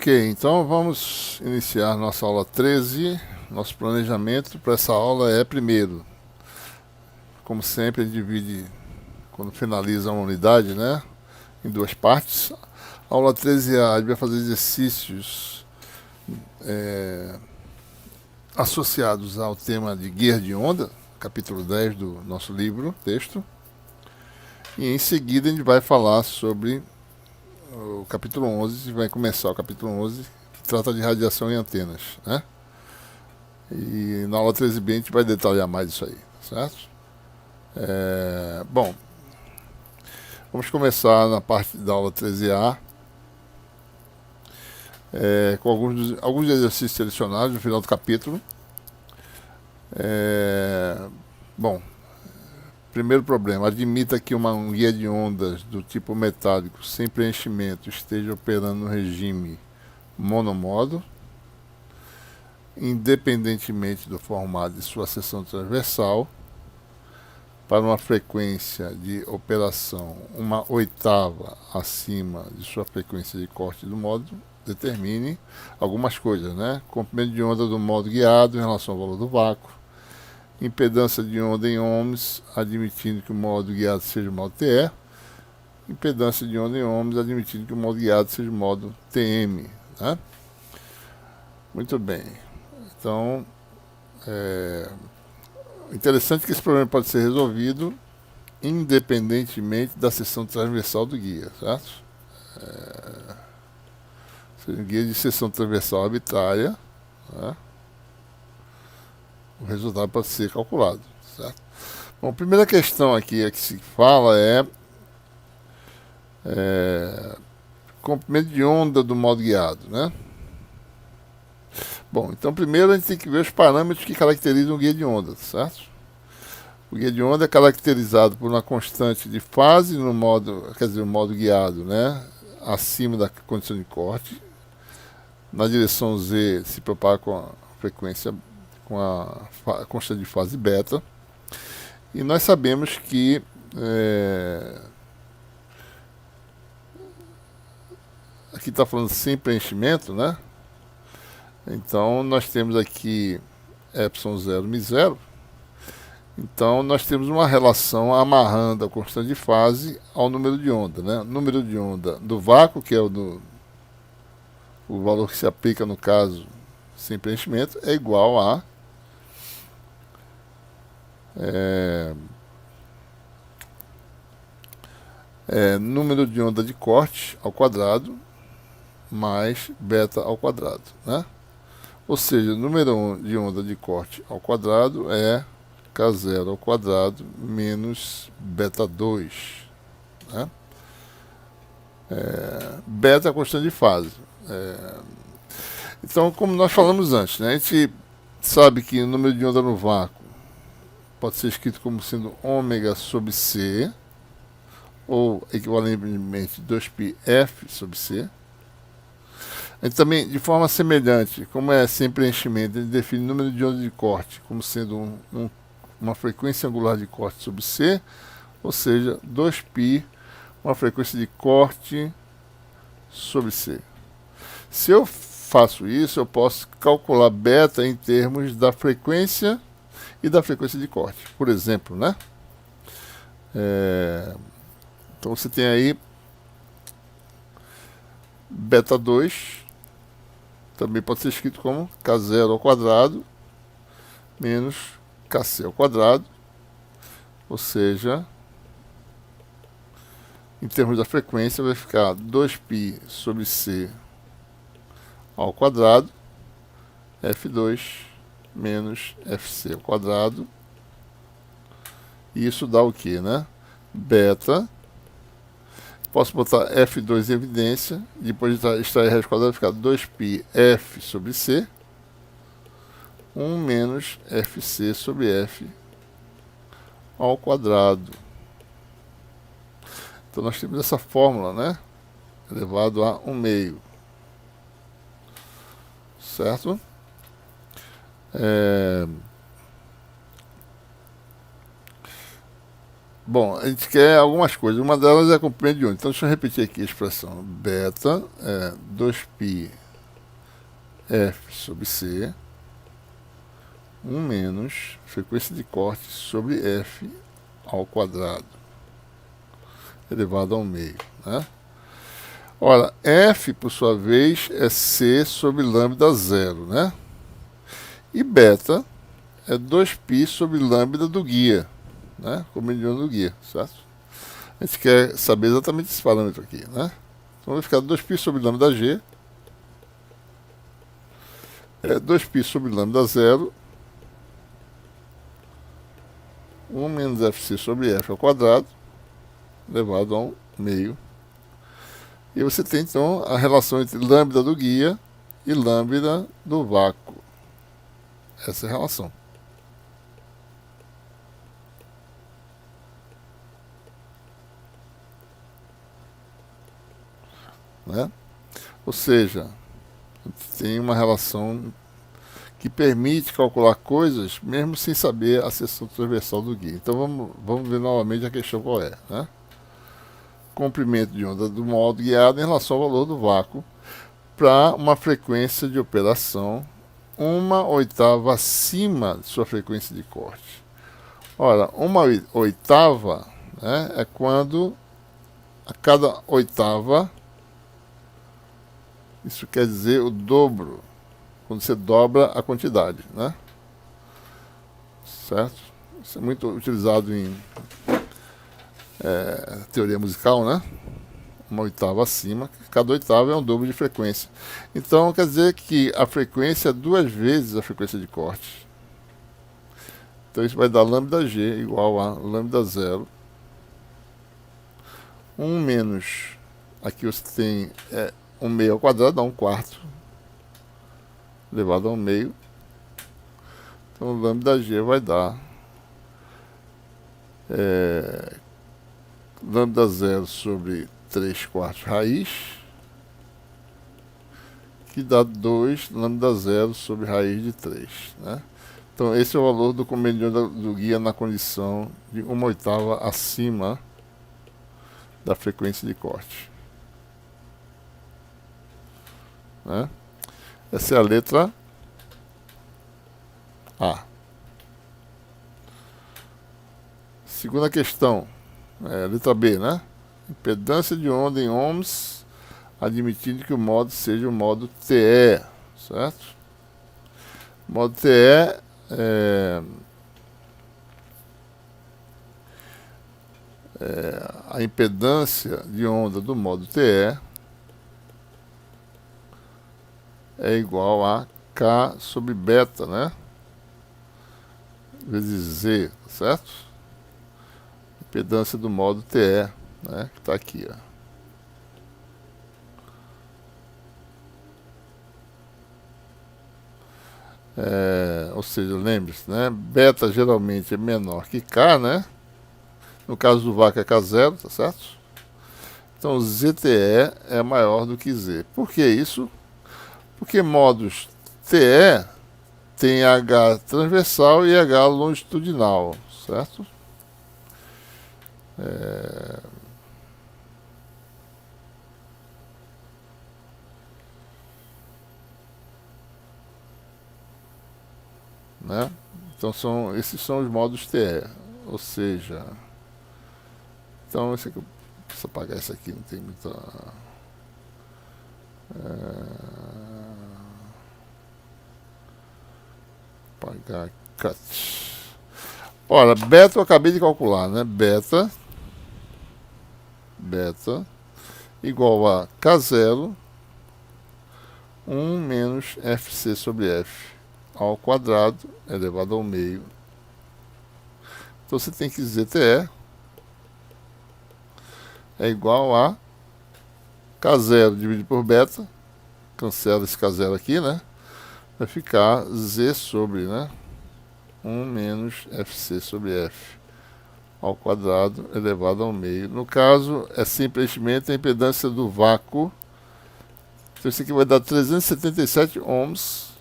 Ok, então vamos iniciar nossa aula 13. Nosso planejamento para essa aula é primeiro. Como sempre, a gente divide, quando finaliza uma unidade, né, em duas partes. A aula 13A, a gente vai fazer exercícios associados ao tema de guia de onda, capítulo 10 do nosso livro, texto. E em seguida a gente vai falar sobre o capítulo 11, vai começar o capítulo 11, que trata de radiação em antenas, né? E na aula 13b a gente vai detalhar mais isso aí, certo? Bom, vamos começar na parte da aula 13A, com alguns exercícios selecionados no final do capítulo. Bom, primeiro problema, admita que um guia de ondas do tipo metálico sem preenchimento esteja operando no regime monomodo, independentemente do formato de sua seção transversal, para uma frequência de operação 1/8 acima de sua frequência de corte do módulo, determine algumas coisas, né? Comprimento de onda do modo guiado em relação ao valor do vácuo, impedância de onda em ohms, admitindo que o modo guiado seja o modo TE, impedância de onda em ohms, admitindo que o modo guiado seja o modo TM, né? Muito bem. Então, interessante que esse problema pode ser resolvido independentemente da seção transversal do guia, certo? Seja um guia de seção transversal arbitrária, né? O resultado pode ser calculado, certo? Bom, a primeira questão aqui que se fala é comprimento de onda do modo guiado, né? Bom, então primeiro a gente tem que ver os parâmetros que caracterizam o guia de onda, certo? O guia de onda é caracterizado por uma constante de fase no modo, quer dizer, o modo guiado, né, acima da condição de corte. Na direção Z se propaga com a frequência, com a constante de fase beta. E nós sabemos que aqui está falando sem preenchimento, né? Então nós temos aqui epsilon 0, mi 0. Então nós temos uma relação amarrando a constante de fase ao número de onda, né? O número de onda do vácuo, que é o valor que se aplica no caso sem preenchimento, é igual a número de onda de corte ao quadrado mais beta ao quadrado, né? Ou seja, o número de onda de corte ao quadrado é K0 ao quadrado menos beta 2, né? Beta é a constante de fase. Então, como nós falamos antes, né, a gente sabe que o número de onda no vácuo pode ser escrito como sendo ômega sobre C, ou equivalentemente 2πf sobre C. A gente também, de forma semelhante, como é sem preenchimento, ele define o número de ondas de corte como sendo uma frequência angular de corte sobre C, ou seja, 2π, uma frequência de corte sobre C. Se eu faço isso, eu posso calcular beta em termos da frequência e da frequência de corte, por exemplo, né? Então você tem aí beta 2, também pode ser escrito como K0 ao quadrado menos Kc ao quadrado, ou seja, em termos da frequência vai ficar 2π sobre C ao quadrado, F2 menos Fc ao quadrado, e isso dá o que, né? Beta, posso botar F2 em evidência, depois de extrair raiz quadrada vai ficar 2π F sobre C, 1 menos Fc sobre F ao quadrado. Então nós temos essa fórmula, né? Elevado a 1/2. Certo? Bom, a gente quer algumas coisas. Uma delas é comprimento de onda. Então deixa eu repetir aqui a expressão. Beta é 2π F sobre C, 1 menos frequência de corte sobre F ao quadrado, elevado ao meio, né? Ora, F, por sua vez, é C sobre lambda zero, né? E beta é 2π sobre lambda do guia, né? Como mediano do guia, certo? A gente quer saber exatamente esse parâmetro aqui, né? Então vai ficar 2π sobre lambda g, é 2π sobre lambda zero, 1 menos fc sobre f ao quadrado, elevado ao meio. E você tem então a relação entre lambda do guia e lambda do vácuo. Essa é a relação. Né? Ou seja, tem uma relação que permite calcular coisas mesmo sem saber a seção transversal do guia. Então vamos ver novamente a questão qual é, né? Comprimento de onda do modo guiado em relação ao valor do vácuo para uma frequência de operação 1/8 acima de sua frequência de corte. Ora, 1/8, né, é quando a cada oitava, isso quer dizer o dobro, quando você dobra a quantidade, né? Certo? Isso é muito utilizado em teoria musical, né? 1/8 acima, cada oitava é um dobro de frequência. Então quer dizer que a frequência é 2 vezes a frequência de corte. Então isso vai dar lambda g igual a lambda zero, 1 menos, aqui você tem 1 meio ao quadrado, dá 1/4, elevado ao meio. Então lambda g vai dar lambda zero sobre 3/4 raiz, que dá 2 lambda zero sobre raiz de 3, né? Então esse é o valor do comprimento do guia na condição de 1/8 acima da frequência de corte, né? Essa é a letra A. Segunda questão, letra B, né? Impedância de onda em ohms, admitindo que o modo seja o modo TE, certo? O modo TE a impedância de onda do modo TE é igual a K sobre beta, né? Vezes Z, certo? Impedância do modo TE, né? Que está aqui, ó. Ou seja, lembre-se, né? Beta geralmente é menor que K, né? No caso do vácuo é K0, tá certo? Então ZTE é maior do que Z. Por que isso? Porque modos TE tem H transversal e H longitudinal, certo? Né? Então esses são os modos TE, ou seja, então esse aqui, preciso apagar isso aqui, não tem muita apagar cut. Ora, beta eu acabei de calcular, né? Beta igual a K0 1 menos FC sobre F ao quadrado elevado ao meio. Então você tem que dizer TE é igual a K0 dividido por beta, cancela esse K0 aqui, né? Vai ficar Z sobre, né? 1 menos FC sobre F ao quadrado elevado ao meio. No caso, é simplesmente a impedância do vácuo. Então isso aqui vai dar 377 ohms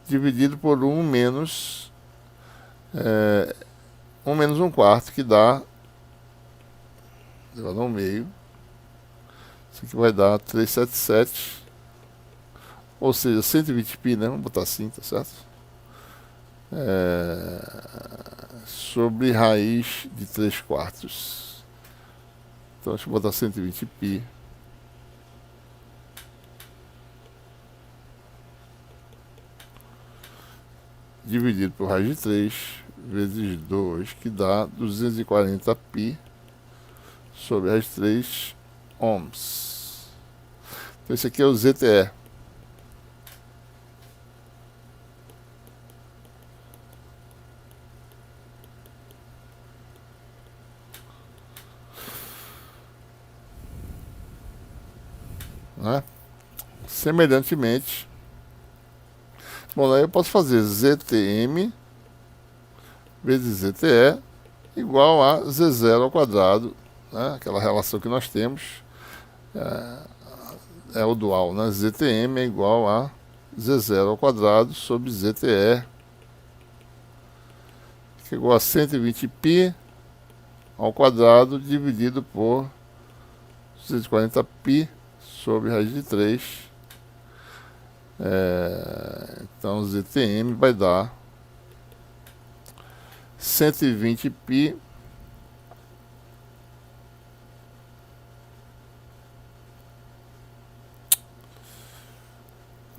dividido por 1 menos 1/4, que dá elevado ao meio. Isso aqui vai dar 377 ou seja, 120π, né? Vamos botar assim, tá certo? Sobre raiz de 3/4. Então deixa eu botar 120π dividido por raiz de 3 vezes 2, que dá 240π sobre raiz de 3 ohms. Então esse aqui é o ZTE. Né? Semelhantemente, bom, aí eu posso fazer ZTM vezes ZTE igual a Z0 ao quadrado, né? Aquela relação que nós temos é o dual, né? ZTM é igual a Z0 ao quadrado sobre ZTE, que é igual a 120π ao quadrado dividido por 240π sobre raiz de 3. Então ZTM vai dar 120π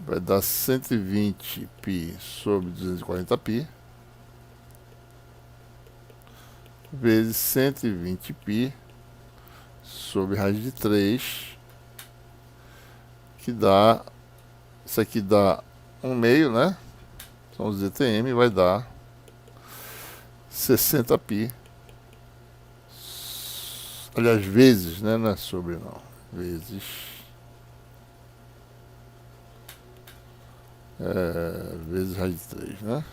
vai dar 120π sobre 240π vezes 120π sobre raiz de 3, que dá, isso aqui dá 1/2, né? Então o ZTM vai dar 60π, aliás, vezes, né? Não é sobre não, vezes vezes raiz de 3, né?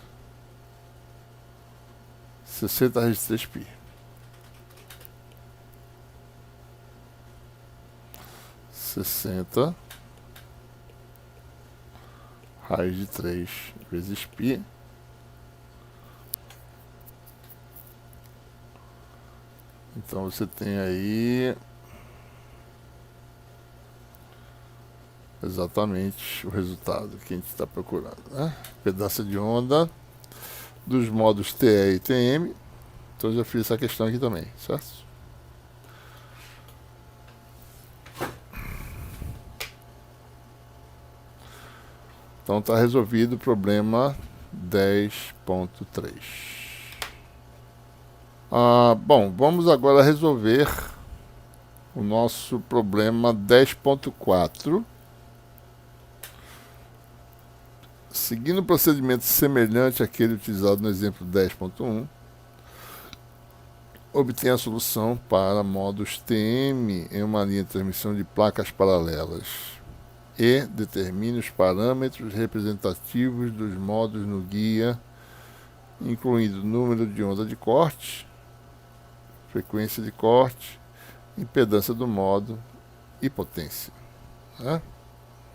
60 raiz de 3π. Raiz de 3 vezes π então você tem aí exatamente o resultado que a gente está procurando, né? Pedaço de onda dos modos TE e TM. Então eu já fiz essa questão aqui também, certo? Então está resolvido o problema 10.3. Bom, vamos agora resolver o nosso problema 10.4. Seguindo o procedimento semelhante àquele utilizado no exemplo 10.1, obtenha a solução para modos TM em uma linha de transmissão de placas paralelas e determine os parâmetros representativos dos modos no guia, incluindo número de onda de corte, frequência de corte, impedância do modo e potência, né,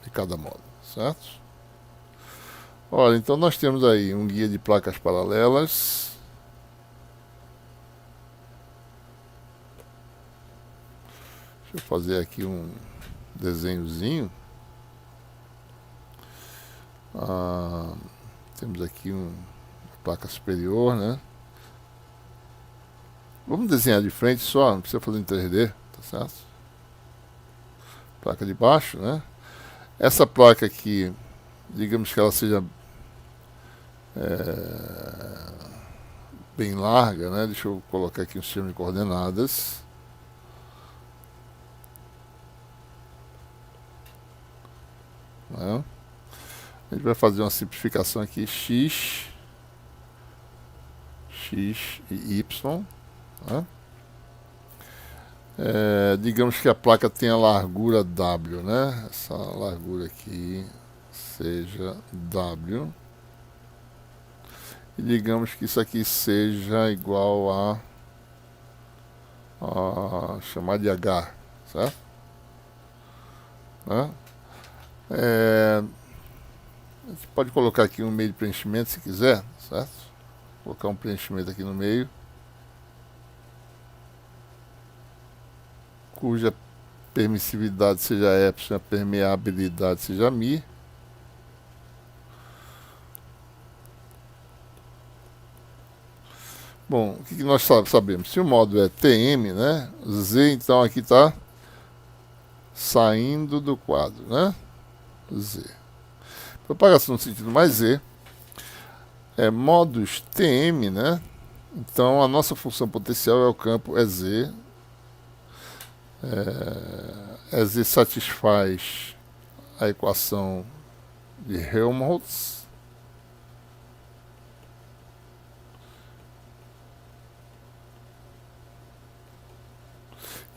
de cada modo, certo? Olha, então nós temos aí um guia de placas paralelas. Deixa eu fazer aqui um desenhozinho. Temos aqui uma placa superior, né? Vamos desenhar de frente só, não precisa fazer em 3D, tá certo? Placa de baixo, né? Essa placa aqui, digamos que ela seja bem larga, né? Deixa eu colocar aqui um sistema de coordenadas. Né? A gente vai fazer uma simplificação aqui, x e y. Né? Digamos que a placa tenha largura W, né? Essa largura aqui seja W. E digamos que isso aqui seja igual a chamar de H, certo? Né? A gente pode colocar aqui um meio de preenchimento se quiser, certo? Vou colocar um preenchimento aqui no meio, cuja permissividade seja epsilon, a permeabilidade seja μ. Bom, o que nós sabemos? Se o módulo é TM, né? Z, então aqui está saindo do quadro, né? Z. Propagação no sentido mais Z é módulos TM, né? Então a nossa função potencial é o campo EZ. EZ satisfaz a equação de Helmholtz.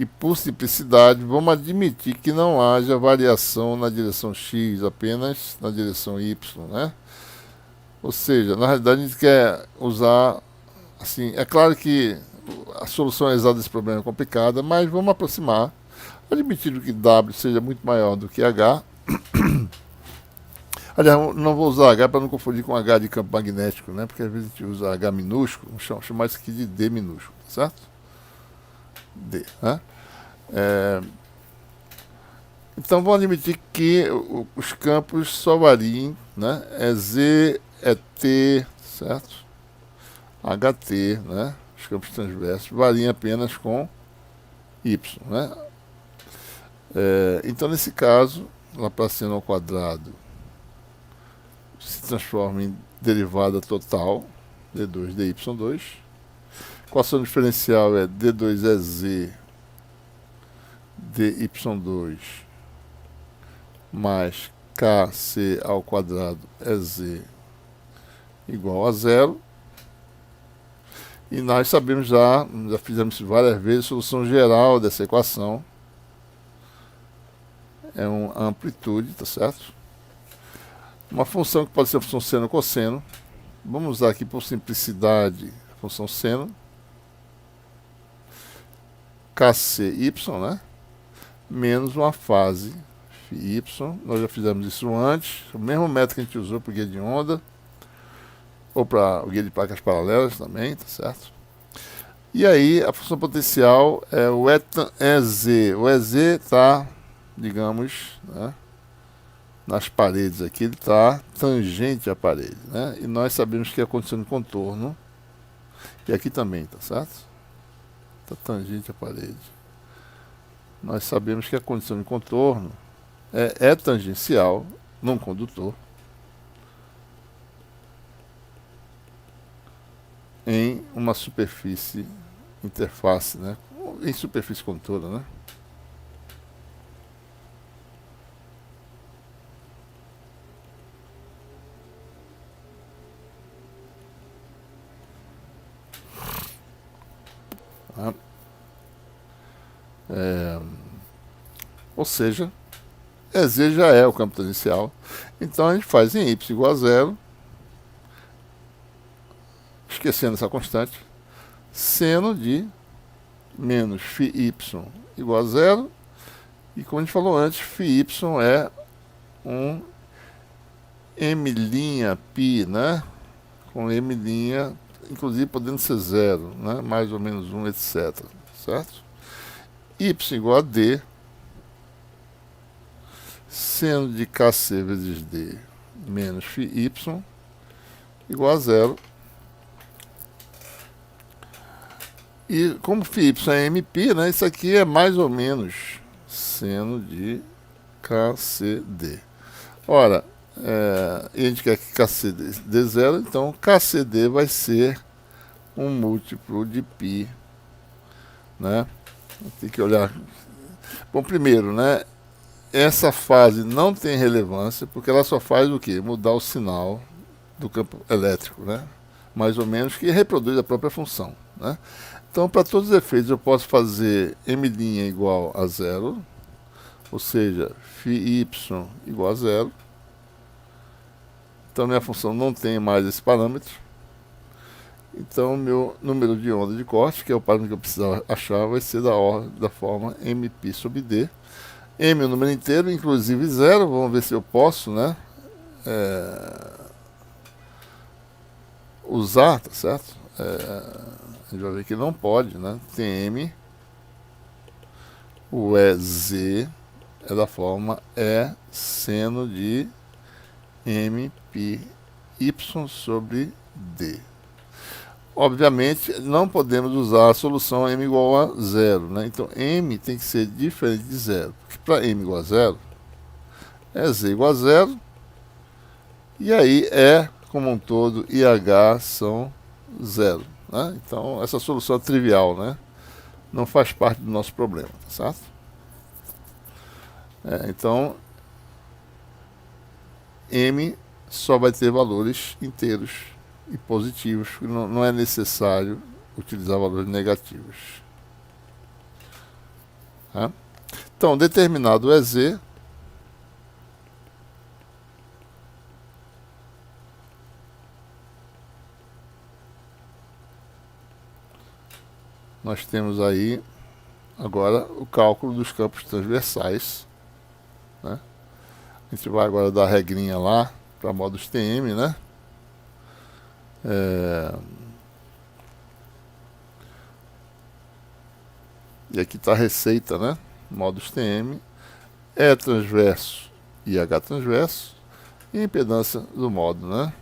E por simplicidade, vamos admitir que não haja variação na direção x, apenas na direção y, né? Ou seja, na realidade a gente quer usar, assim, é claro que a solução exata desse problema é complicada, mas vamos aproximar, admitindo que W seja muito maior do que H. Aliás, não vou usar H para não confundir com H de campo magnético, né? Porque às vezes a gente usa H minúsculo, vamos chamar isso aqui de D minúsculo, certo? D, né? Então vamos admitir que os campos só variem, né? É Z, é T, certo? HT, né? Os campos transversos variam apenas com Y, né? Então nesse caso, Laplaciano ao quadrado se transforma em derivada total, D2 dy2. Equação diferencial é D2EZ dy2 mais kc ao quadrado EZ igual a zero. E nós sabemos já fizemos isso várias vezes, a solução geral dessa equação é uma amplitude, tá certo? Uma função que pode ser a função seno ou cosseno. Vamos usar aqui por simplicidade a função seno. KCY, né? Menos uma fase φy. Nós já fizemos isso antes. O mesmo método que a gente usou para o guia de onda. Ou para o guia de placas paralelas também, tá certo? E aí a função potencial é o etan EZ. O EZ está, digamos, né, nas paredes aqui, ele está tangente à parede, né? E nós sabemos que é a condição de contorno, e aqui também, tá certo? Está tangente à parede. Nós sabemos que a condição de contorno é tangencial num condutor em uma superfície interface, né? Em superfície condutora, né? Ou seja, EZ já é o campo tangencial. Então a gente faz em y igual a zero, esquecendo essa constante, seno de menos φy igual a zero. E como a gente falou antes, φy é um m'π, né? Com m', inclusive podendo ser zero, né? Mais ou menos 1, etc. Certo? Y igual a d, seno de kc vezes d menos φy igual a zero. E como φy é mπ, né, isso aqui é mais ou menos seno de kcd. Ora, a gente quer que kcd dê zero, então kcd vai ser um múltiplo de π, né? Tem que olhar. Bom, primeiro, né, essa fase não tem relevância, porque ela só faz o quê? Mudar o sinal do campo elétrico, né? Mais ou menos, que reproduz a própria função, né? Então, para todos os efeitos, eu posso fazer m' igual a zero, ou seja, φy igual a zero. Então, minha função não tem mais esse parâmetro. Então, meu número de onda de corte, que é o parâmetro que eu preciso achar, vai ser da forma mπ sobre d. M é o número inteiro, inclusive zero. Vamos ver se eu posso, né, usar, tá certo? A gente vai ver que não pode, né? Tem M, o EZ é da forma E seno de MπY sobre D. obviamente, não podemos usar a solução m igual a zero, né? Então, m tem que ser diferente de zero. Porque para m igual a zero, é z igual a zero, e aí E como um todo e H são zero, né? Então, essa solução é trivial, né? Não faz parte do nosso problema, tá certo? Então, m só vai ter valores inteiros e positivos, não é necessário utilizar valores negativos. Tá? Então, determinado é z, nós temos aí agora o cálculo dos campos transversais, né? A gente vai agora dar a regrinha lá para modos TM, né? E aqui está a receita, né? Modos TM, E transverso e H transverso, e a impedância do modo, né?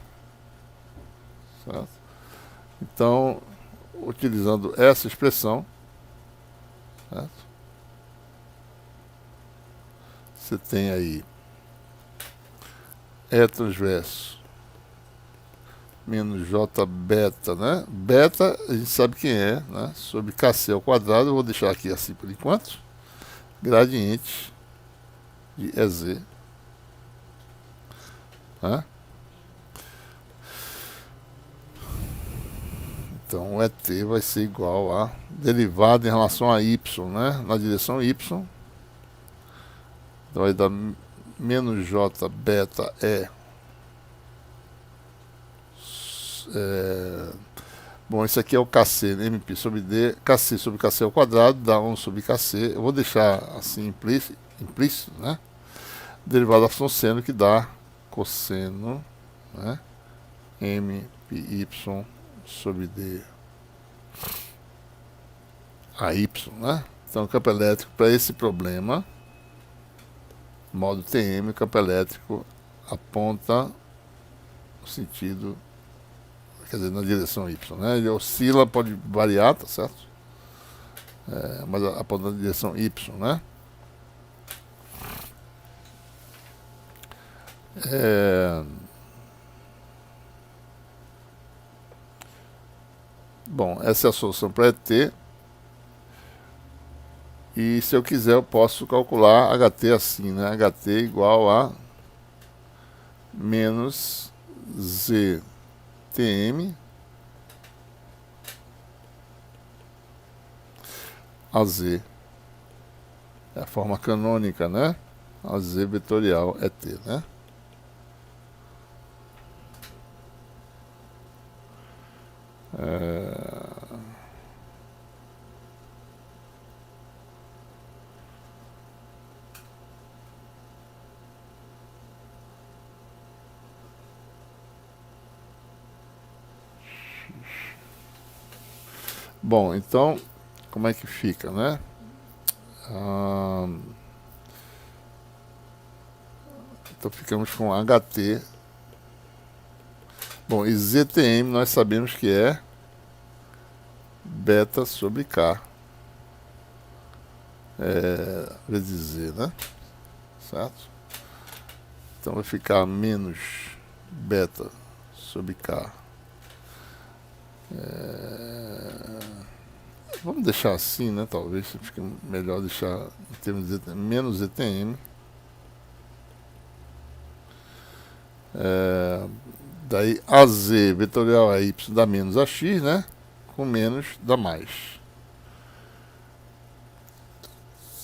Certo? Então, utilizando essa expressão, certo? Você tem aí E transverso menos J beta, né? Beta, a gente sabe quem é, né? Sobre KC ao quadrado, eu vou deixar aqui assim por enquanto. Gradiente de EZ. Né? Então, o ET vai ser igual a derivada em relação a Y, né? Na direção Y. Então, vai dar menos J beta bom, isso aqui é o KC, né? MP sobre D, KC sobre KC ao quadrado, dá 1 sobre KC. Eu vou deixar assim implícito, né? Derivada da função seno, que dá cosseno, né? MPY sobre D a Y, né? Então, o campo elétrico para esse problema, modo TM, o campo elétrico aponta no sentido, quer dizer, na direção Y, né? Ele oscila, pode variar, tá certo? Mas aponta na direção Y, né? Bom, essa é a solução para ET. E se eu quiser, eu posso calcular HT assim, né? HT igual a menos ZTM a Z. É a forma canônica, né? A Z vetorial é T, né? Bom, então, como é que fica, né? Então ficamos com HT. Bom, e ZTM nós sabemos que é beta sobre K vezes Z, né? Certo? Então vai ficar menos beta sobre K. Vamos deixar assim, né? Talvez fique melhor deixar em termos de menos ZTM. Daí AZ vetorial a Y dá menos AX, né? Com menos dá mais.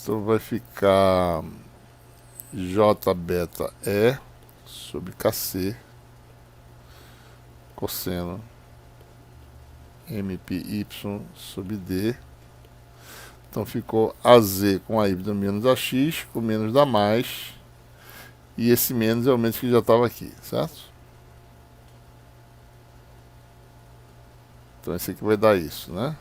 Então vai ficar J beta E sobre KC cosseno MPY sobre D. Então ficou AZ com a Y menos AX, com menos dá mais. E esse menos é o menos que já estava aqui, certo? Então esse aqui vai dar isso, né?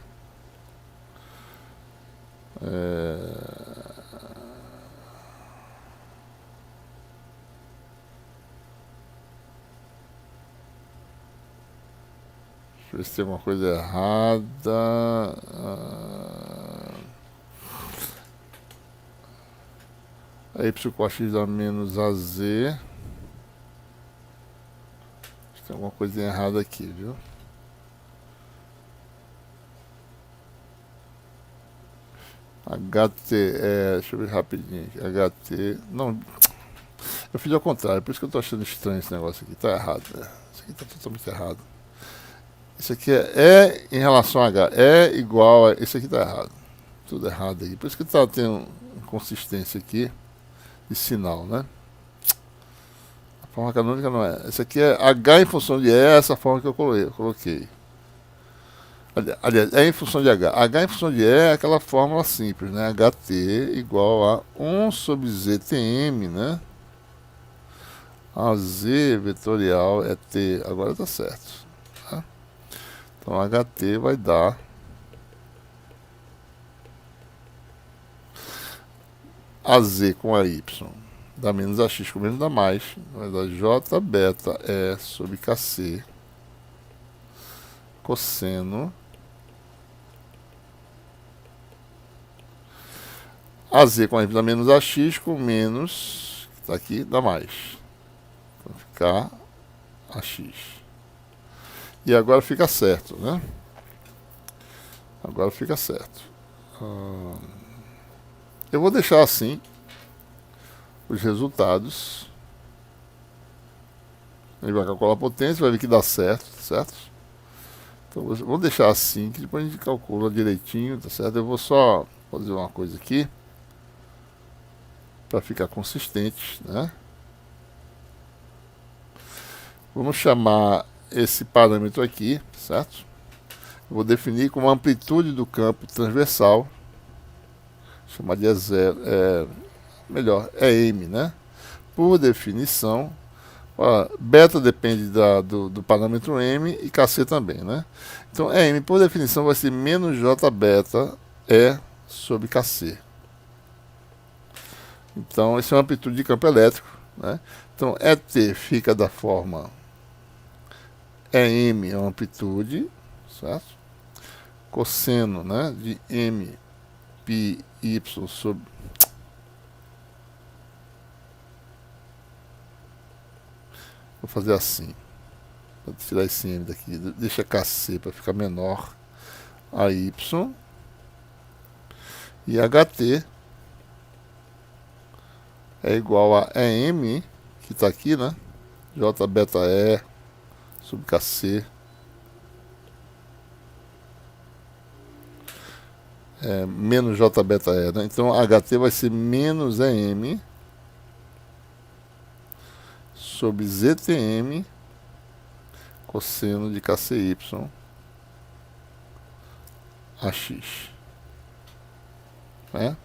Deixa eu ver se tem alguma coisa errada. A y com x dá menos az. Tem alguma coisa errada aqui, viu? HT, deixa eu ver rapidinho aqui. HT, não, eu fiz ao contrário, por isso que eu tô achando estranho esse negócio aqui, tá errado, né? Isso aqui tá totalmente errado. Isso aqui é em relação a H, é igual a, isso aqui tá errado, tudo errado aqui, por isso que tá tendo inconsistência aqui de sinal, né? A forma canônica não é, esse aqui é H em função de E, essa forma que eu coloquei. Aliás, é em função de H. H em função de E é aquela fórmula simples, né? HT igual a 1 sobre ZTM, né? A Z vetorial é T. Agora tá certo. Tá? Então HT vai dar AZ com a Y. Dá menos AX com menos dá mais. Vai dar J beta E sobre KC cosseno AZ com a Y dá menos AX com menos, que está aqui, dá mais. Vai ficar AX. E agora fica certo, né? Agora fica certo. Eu vou deixar assim os resultados. Ele vai calcular a potência, vai ver que dá certo, certo? Então vou deixar assim, que depois a gente calcula direitinho, tá certo? Eu vou só fazer uma coisa aqui para ficar consistente, né? Vamos chamar esse parâmetro aqui, certo? Eu vou definir como amplitude do campo transversal, chamar de E0, melhor, é M, né? Por definição, beta depende do parâmetro M e KC também, né? Então, M, por definição, vai ser menos J beta E sobre KC. Então, essa é uma amplitude de campo elétrico, né? Então, ET fica da forma EM é uma amplitude, certo? Cosseno, né, de M pi y sobre... Vou fazer assim, para tirar esse M daqui, deixa KC para ficar menor a Y, e HT é igual a EM, que está aqui, né? J beta E sobre KC menos J beta E, né? Então HT vai ser menos EM sobre ZTM cosseno de KCY AX, né?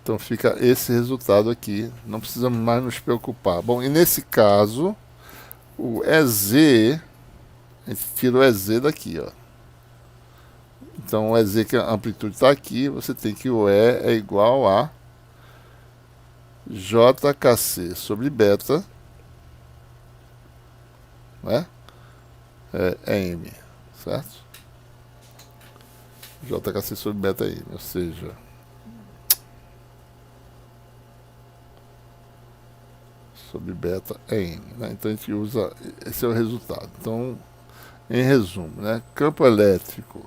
Então fica esse resultado aqui, não precisamos mais nos preocupar. Bom, e nesse caso, o EZ, a gente tira o EZ daqui, ó. Então o EZ, que a amplitude está aqui, você tem que o E é igual a JKC sobre beta, né? É M, certo? JKC sobre beta é M, ou seja... sobre beta é M, né? Então a gente usa, esse é o resultado. Então, em resumo, né? Campo elétrico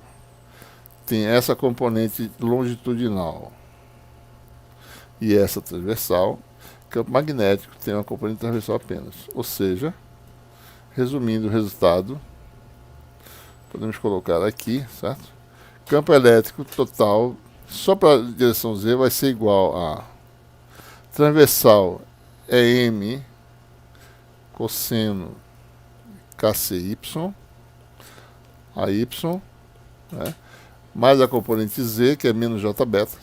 tem essa componente longitudinal e essa transversal. Campo magnético tem uma componente transversal apenas. Ou seja, resumindo o resultado, podemos colocar aqui, certo? Campo elétrico total, só para a direção Z, vai ser igual a transversal é M cosseno KCY, a Y, né? Mais a componente Z, que é menos J beta,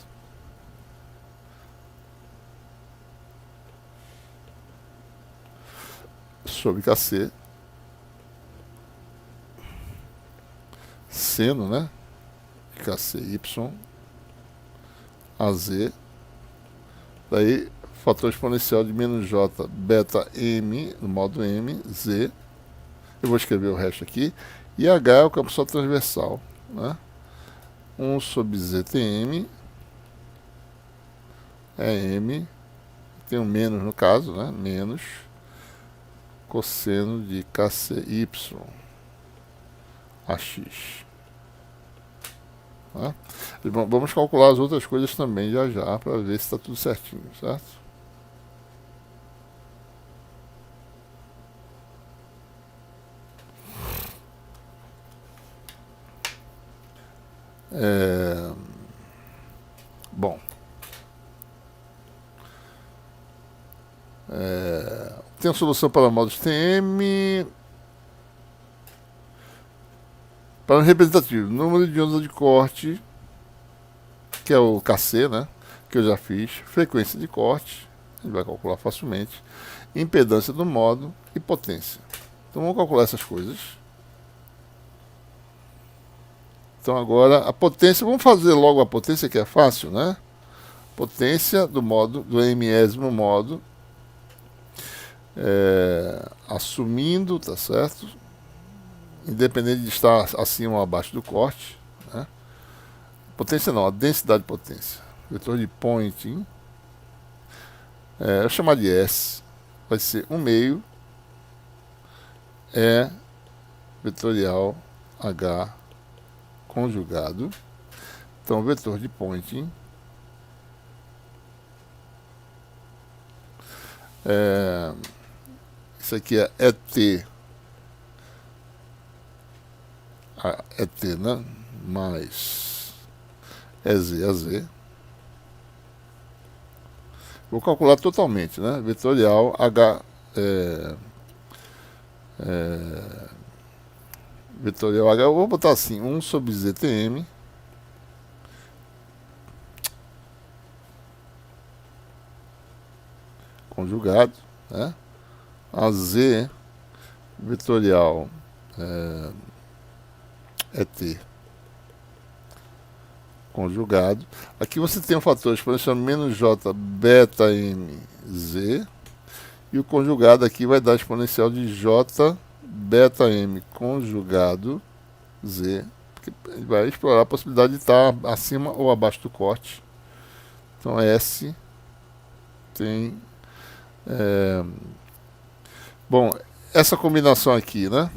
sobre KC, seno, né? KCY, AZ, daí fator exponencial de menos J beta M, no modo M, Z, Eu vou escrever o resto aqui. E H é o campo só transversal, né? 1 sobre ZTM é M, tem um menos no caso, né? Menos cosseno de KCY AX. Tá? Vamos calcular as outras coisas também já para ver se está tudo certinho, certo? Bom, tem a solução para modos TM. Para o representativo, número de ondas de corte, que é o KC, né? Que eu já fiz. Frequência de corte, a gente vai calcular facilmente. Impedância do modo e potência. Então vamos calcular essas coisas. Então agora a potência, vamos fazer logo a potência que é fácil, né? Potência do modo, do mésimo modo, assumindo, tá certo? Independente de estar acima ou abaixo do corte, né? Potência não, a densidade de potência. Vetor de Poynting, eu vou chamar de S, vai ser 1 meio E vetorial H conjugado. Então, vetor de Poynting isso aqui é ET, ET, né? Mais EZ a Z. Vou calcular totalmente, né? Vetorial H vetorial H, eu vou botar assim, 1 sobre ZTM conjugado, né? A Z vetorial ET conjugado. Aqui você tem um fator exponencial menos J beta M Z, e o conjugado aqui vai dar exponencial de J beta M conjugado Z, porque ele vai explorar a possibilidade de estar acima ou abaixo do corte. Então S tem bom, essa combinação aqui, né,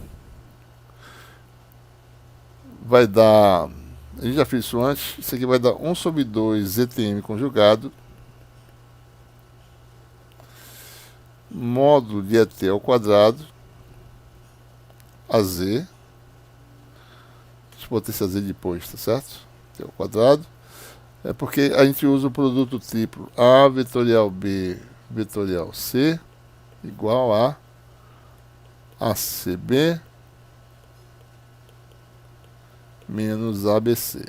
vai dar, a gente já fez isso antes, isso aqui vai dar 1 sobre 2 ZTM conjugado módulo de ET ao quadrado a Z, deixa eu botar esse a Z depois, tá certo? ET ao quadrado, é porque a gente usa o produto triplo A vetorial B vetorial C igual a ACB menos ABC,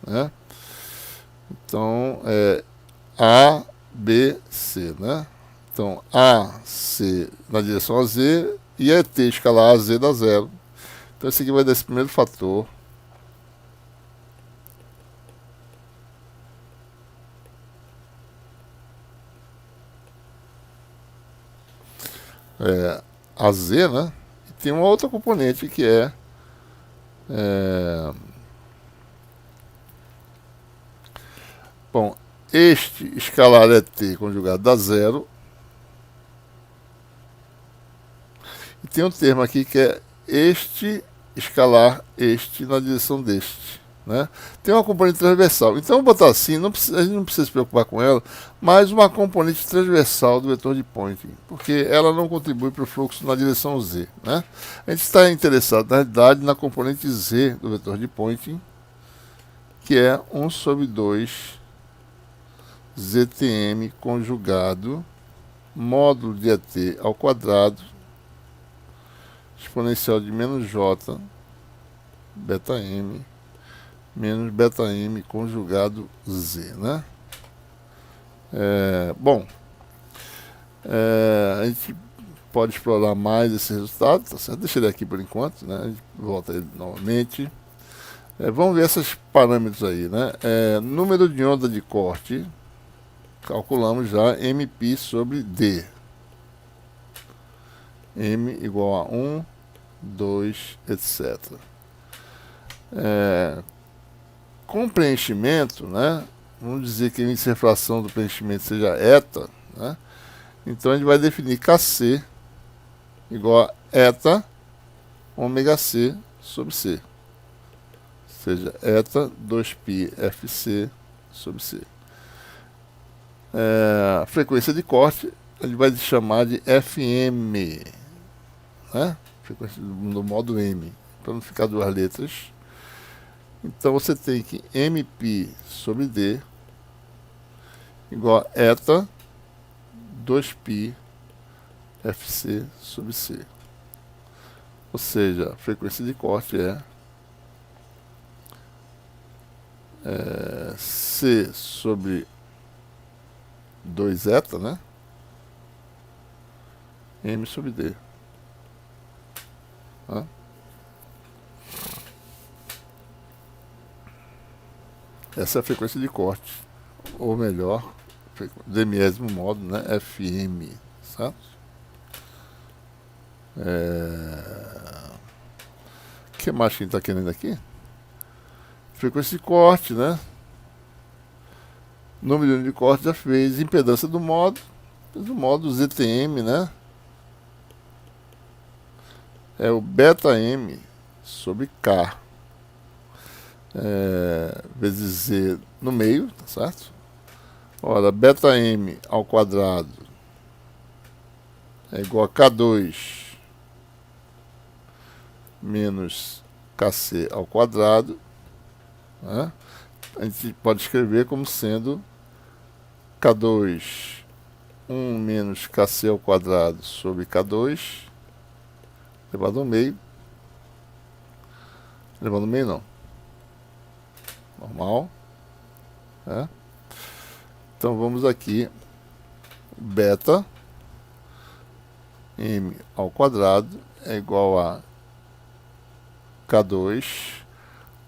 né? Então é ABC, né? Então AC na direção a Z e ET escalar a Z dá zero. Então esse aqui vai dar esse primeiro fator. AZ, né? E tem uma outra componente que bom, este escalar ET conjugado dá zero. E tem um termo aqui que é este escalar este na direção deste, né? Tem uma componente transversal. Então, vou botar assim, a gente não precisa se preocupar com ela, mas uma componente transversal do vetor de Poynting, porque ela não contribui para o fluxo na direção Z, né? A gente está interessado, na realidade, na componente Z do vetor de Poynting, que é 1 sobre 2 ZTM conjugado módulo de ET ao quadrado exponencial de menos J beta M menos beta M conjugado Z, né? Bom, a gente pode explorar mais esse resultado, tá certo? Deixa ele aqui por enquanto, né? A gente volta ele novamente. Vamos ver esses parâmetros aí, né? Número de onda de corte, calculamos já MP sobre D. M igual a 1, 2, etc. Com preenchimento, né, vamos dizer que a índice de refração do preenchimento seja eta, né, então a gente vai definir Kc igual a eta ômega C sobre C, ou seja, eta 2π Fc sobre C. A frequência de corte a gente vai chamar de FM, né, frequência no modo M, para não ficar duas letras. Então você tem que MP sobre D igual a eta 2π Fc sobre C. Ou seja, a frequência de corte é C sobre 2 eta, né? M sobre D. Tá? Essa é a frequência de corte, ou melhor, demésimo modo, né? FM, certo? O que mais que a gente está querendo aqui? Frequência de corte, né? Número de corte já fez. Impedância do modo ZTM, né? É o beta M sobre K vezes Z no meio, tá certo? Ora, beta M ao quadrado é igual a K2 menos Kc ao quadrado, né? A gente pode escrever como sendo K2 1 menos Kc ao quadrado sobre K2 elevado ao meio. Elevado ao meio não. Normal. Né? Então vamos aqui. Beta M ao quadrado é igual a K2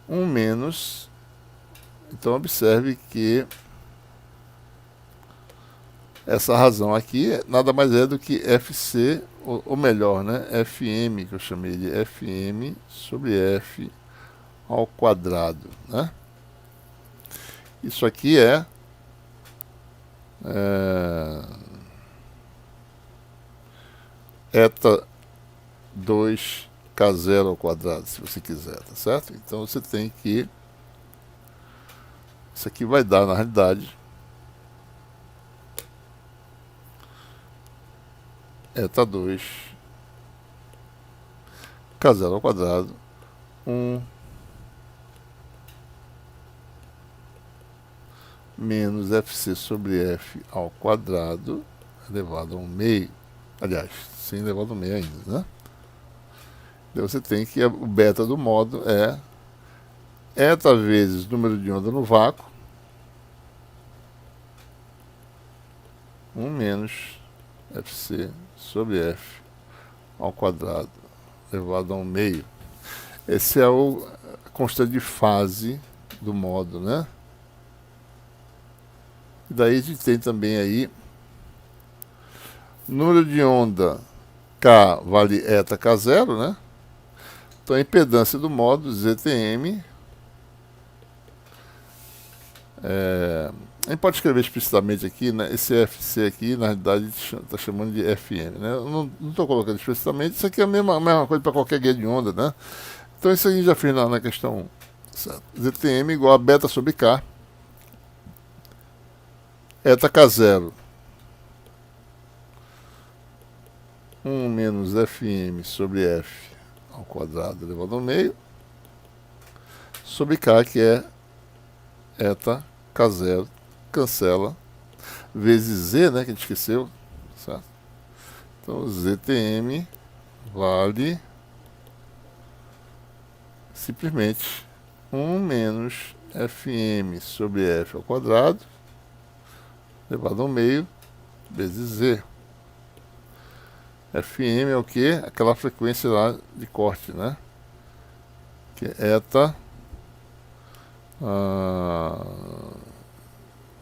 1 menos. Então observe que essa razão aqui nada mais é do que Fc, ou melhor, né, Fm, que eu chamei de Fm sobre F ao quadrado, né? Isso aqui é eta 2k0 ao quadrado, se você quiser, tá certo? Então você tem que... Isso aqui vai dar, na realidade, eta 2 k0 ao quadrado 1 menos Fc sobre F ao quadrado elevado ao meio. Aliás, sem elevado ao meio ainda, né? Então você tem que o beta do modo é eta vezes número de onda no vácuo 1 menos Fc sobre F ao quadrado elevado ao meio. Esse é a constante de fase do modo, né? E daí a gente tem também aí número de onda K vale eta K0, né? Então a impedância do modo ZTM a gente pode escrever explicitamente aqui, né? Esse FC aqui, na realidade, está chamando de FM, né? Eu não estou colocando explicitamente, isso aqui é a mesma coisa para qualquer guia de onda, né? Então isso aí já fiz na questão 1. ZTM igual a beta sobre K, eta K0, 1 menos FM sobre F ao quadrado elevado ao meio, sobre K, que é eta K0, cancela, vezes Z, né, que a gente esqueceu, certo? Então ZTM vale simplesmente 1 menos FM sobre F ao quadrado elevado ao meio vezes Z. FM é o que? Aquela frequência lá de corte, né? Que é eta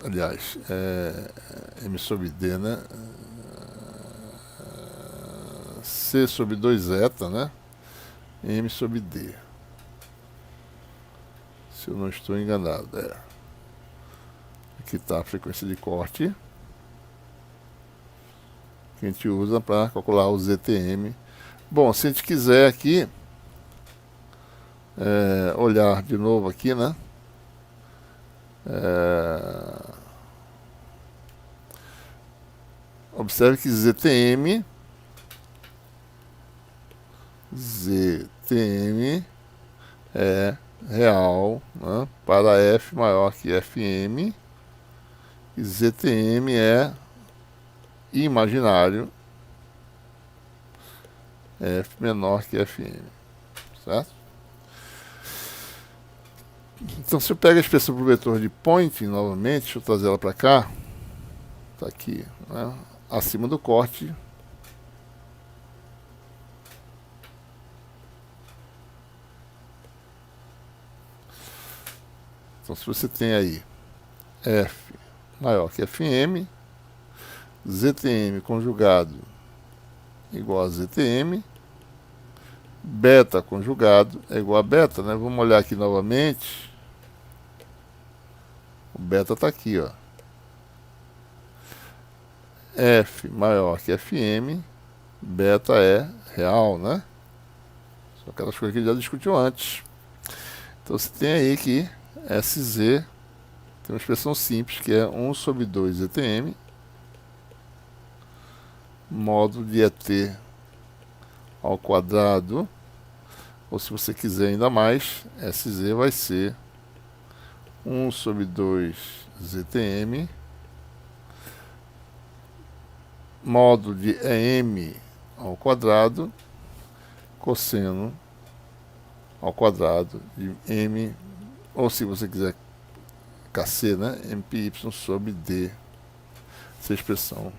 aliás, M sobre D, né? C sobre 2 zeta, né? M sobre D. Se eu não estou enganado, aqui está a frequência de corte que a gente usa para calcular o ZTM. Bom, se a gente quiser aqui olhar de novo aqui, né? Observe que ZTM é real, né, para F maior que FM, e ZTM é imaginário, F menor que FM, certo? Então, se eu pego a expressão para o vetor de Poynting novamente, deixa eu trazer ela para cá, está aqui, né, acima do corte. Então, se você tem aí F maior que FM, ZTM conjugado igual a ZTM, beta conjugado é igual a beta, né? Vamos olhar aqui novamente. O beta está aqui, ó. F maior que FM, beta é real, né? São aquelas coisas que a gente já discutiu antes. Então você tem aí que SZ tem uma expressão simples que é 1 sobre 2 ZTM módulo de ET ao quadrado, ou se você quiser ainda mais, SZ vai ser 1 sobre 2 ZTM módulo de EM ao quadrado cosseno ao quadrado de M, ou se você quiser KC, né, MPY sobre D, essa expressão.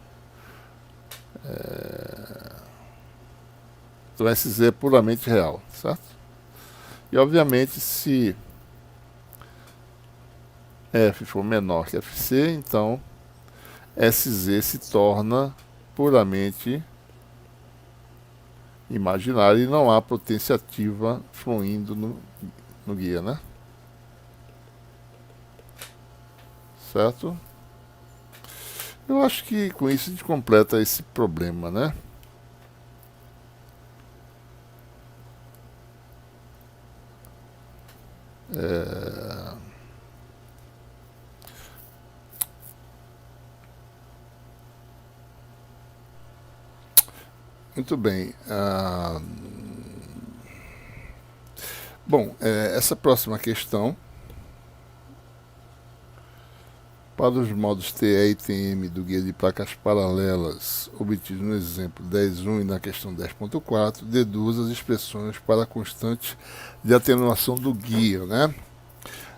Então SZ é puramente real, certo? E obviamente se F for menor que FC, então SZ se torna puramente imaginário e não há potência ativa fluindo no guia, né? Certo? Eu acho que com isso a gente completa esse problema, né? Muito bem. Bom, essa próxima questão, para os modos TE e TM do guia de placas paralelas obtidos no exemplo 10.1 e na questão 10.4, deduz as expressões para a constante de atenuação do guia, né?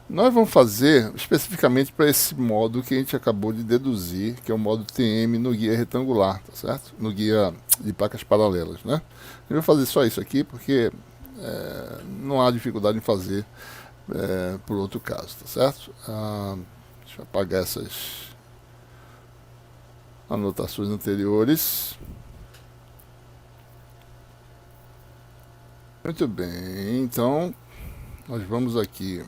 Nós vamos fazer especificamente para esse modo que a gente acabou de deduzir, que é o modo TM no guia retangular, tá certo? No guia de placas paralelas, né? Eu vou fazer só isso aqui porque não há dificuldade em fazer por outro caso, tá certo? Deixa eu apagar essas anotações anteriores. Muito bem, então nós vamos aqui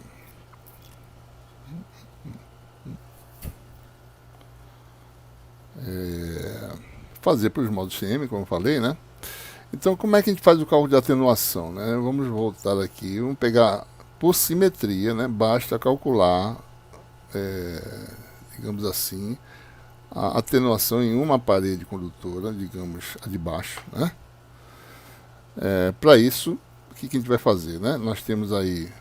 fazer para os modos CM, como eu falei, né? Então, como é que a gente faz o cálculo de atenuação, né? Vamos voltar aqui, vamos pegar por simetria, né? Basta calcular, digamos assim, a atenuação em uma parede condutora, digamos a de baixo, né? Para isso, o que a gente vai fazer, né? Nós temos aí,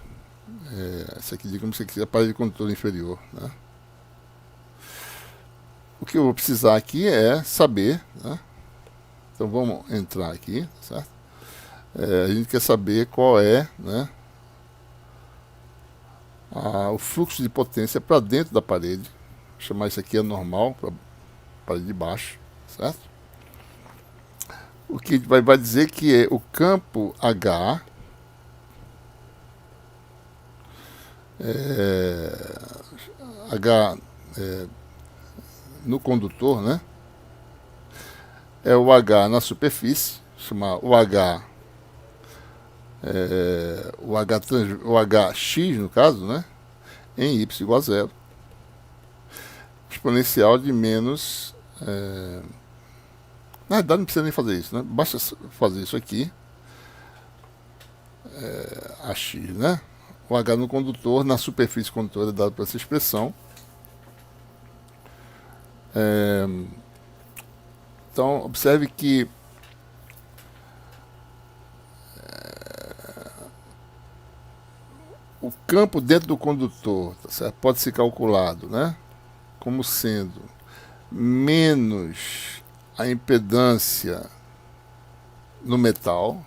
essa aqui, digamos que é a parede condutora inferior, né? O que eu vou precisar aqui é saber, né? Então vamos entrar aqui, certo? A gente quer saber qual é, né, o fluxo de potência para dentro da parede. Vou chamar isso aqui anormal para a parede de baixo, certo? O que vai dizer que é o campo H no condutor, né? É o H na superfície, chamar o H, o HX no caso, né, em y igual a zero, exponencial de menos, na verdade não precisa nem fazer isso, né, basta fazer isso aqui, AX, né, o H no condutor, na superfície condutora é dado por essa expressão. Então observe que o campo dentro do condutor, tá certo? Pode ser calculado, né, como sendo menos a impedância no metal,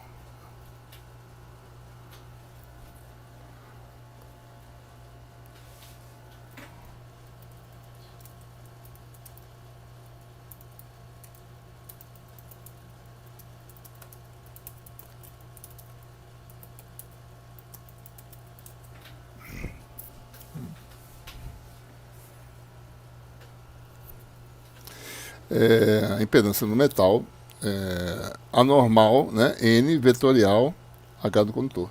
a impedância no metal, anormal, né, N vetorial H do condutor.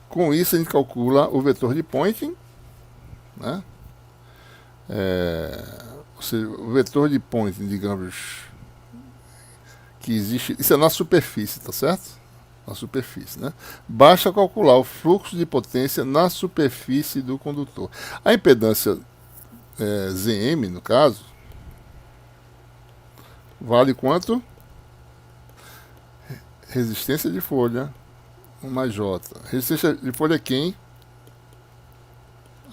Com isso a gente calcula o vetor de Poynting, né, ou seja, o vetor de Poynting, digamos, que existe, isso é na superfície, tá certo? Na superfície, né? Basta calcular o fluxo de potência na superfície do condutor. A impedância Zm, no caso, vale quanto? Resistência de folha, 1 mais J. Resistência de folha é quem?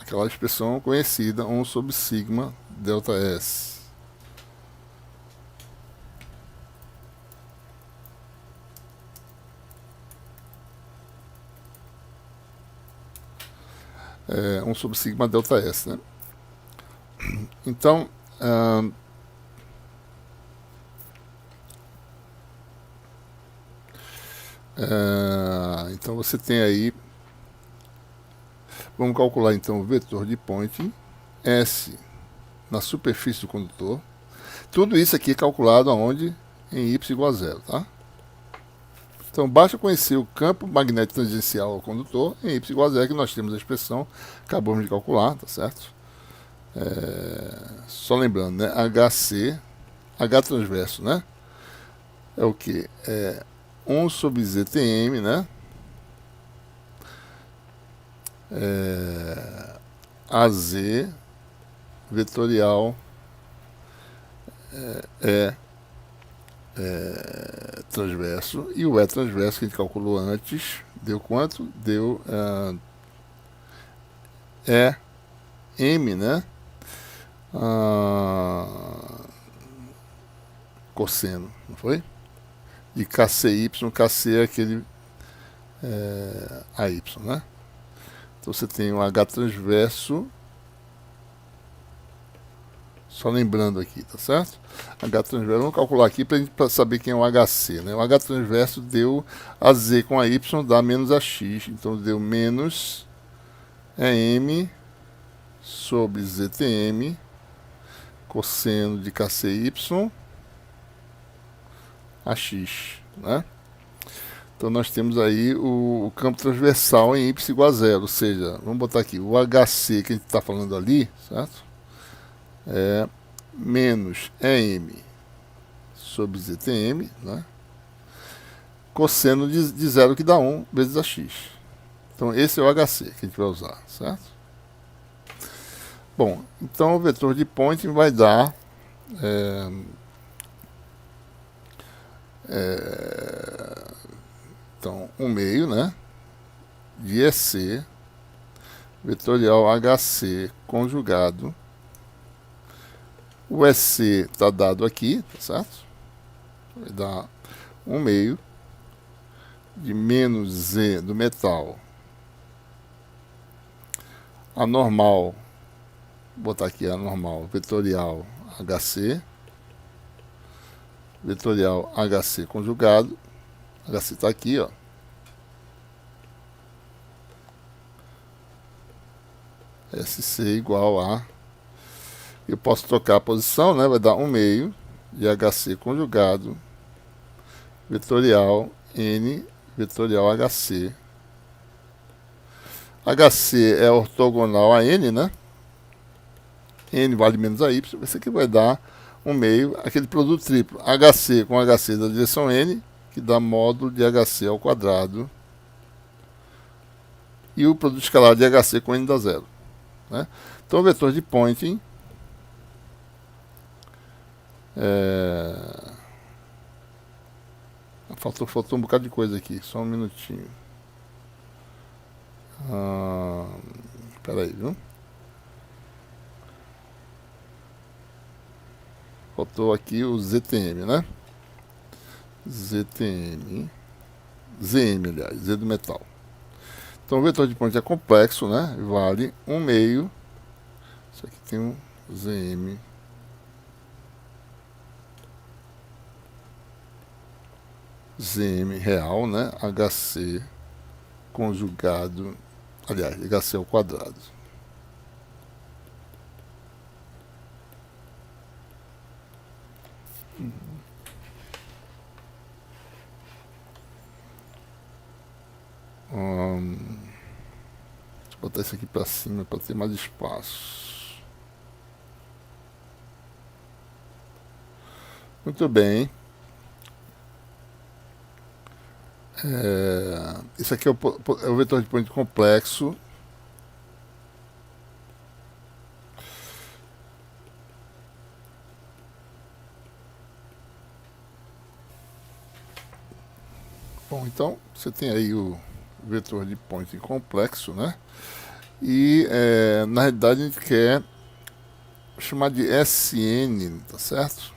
Aquela expressão conhecida, 1 sobre sigma delta S. É 1 sobre sigma delta S, né? Então, então você tem aí, vamos calcular então o vetor de Poynting, S na superfície do condutor. Tudo isso aqui é calculado aonde? Em y igual a zero, tá? Então basta conhecer o campo magnético tangencial ao condutor em y igual a zero, que nós temos a expressão, acabamos de calcular, tá certo? Só lembrando, né? HC, H transverso, né? É o que? 1 sobre ZTM, né? AZ vetorial transverso, e o E transverso que a gente calculou antes deu quanto? Deu M, né? Cosseno, não foi? De KCY, KC é aquele AY, né? Então você tem um H transverso, só lembrando aqui, tá certo? H transverso, vamos calcular aqui para a gente saber quem é o HC, né? O H transverso deu a Z com a Y, dá menos a X, então deu menos M sobre ZTM, cosseno de KCY, AX, né? Então nós temos aí o campo transversal em y igual a zero, ou seja, vamos botar aqui, o HC que a gente está falando ali, certo? É menos EM sobre ZTM, né? Cosseno de zero que dá 1 vezes AX. Então esse é o HC que a gente vai usar, certo? Bom, então o vetor de Poynting vai dar então 1 meio, né, de EC vetorial HC conjugado, o EC está dado aqui, tá certo? Vai dar 1 meio de menos Z do metal, a normal, vou botar aqui a normal, vetorial HC, vetorial HC conjugado, HC está aqui, ó. SC igual a, eu posso trocar a posição, né? Vai dar 1 meio de HC conjugado vetorial N vetorial HC. HC é ortogonal a N, né? N vale menos a Y. Isso aqui vai dar um meio, aquele produto triplo HC com HC da direção N, que dá módulo de HC ao quadrado. E o produto escalar de HC com N dá zero, né? Então o vetor de Poynting faltou um bocado de coisa aqui, só um minutinho. Espera aí, viu? Faltou aqui o ZTM, né? ZTM, ZM, aliás, Z do metal. Então o vetor de Poynting é complexo, né? Vale 1 meio. Isso aqui tem um ZM. ZM real, né? HC conjugado, aliás, HC ao quadrado. Deixa eu botar isso aqui para cima para ter mais espaço. Muito bem. Isso aqui é o vetor de Poynting complexo. Bom, então você tem aí o vetor de Poynting complexo, né? E na realidade a gente quer chamar de SN, tá certo?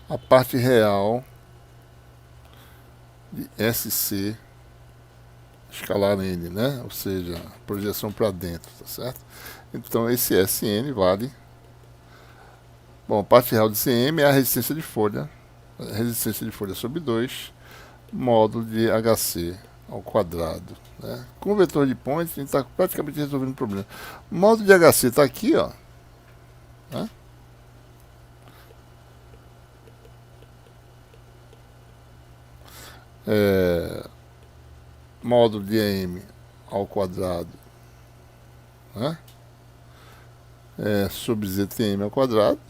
A parte real de SC escalar N, né? Ou seja, projeção para dentro, tá certo? Então esse SN vale. Bom, a parte real de CM é a resistência de folha. A resistência de folha sobre 2, módulo de HC ao quadrado, né? Com o vetor de Poynting, a gente está praticamente resolvendo o problema. O módulo de HC está aqui, ó, né? Módulo de M ao quadrado, né? Sobre ZTM ao quadrado.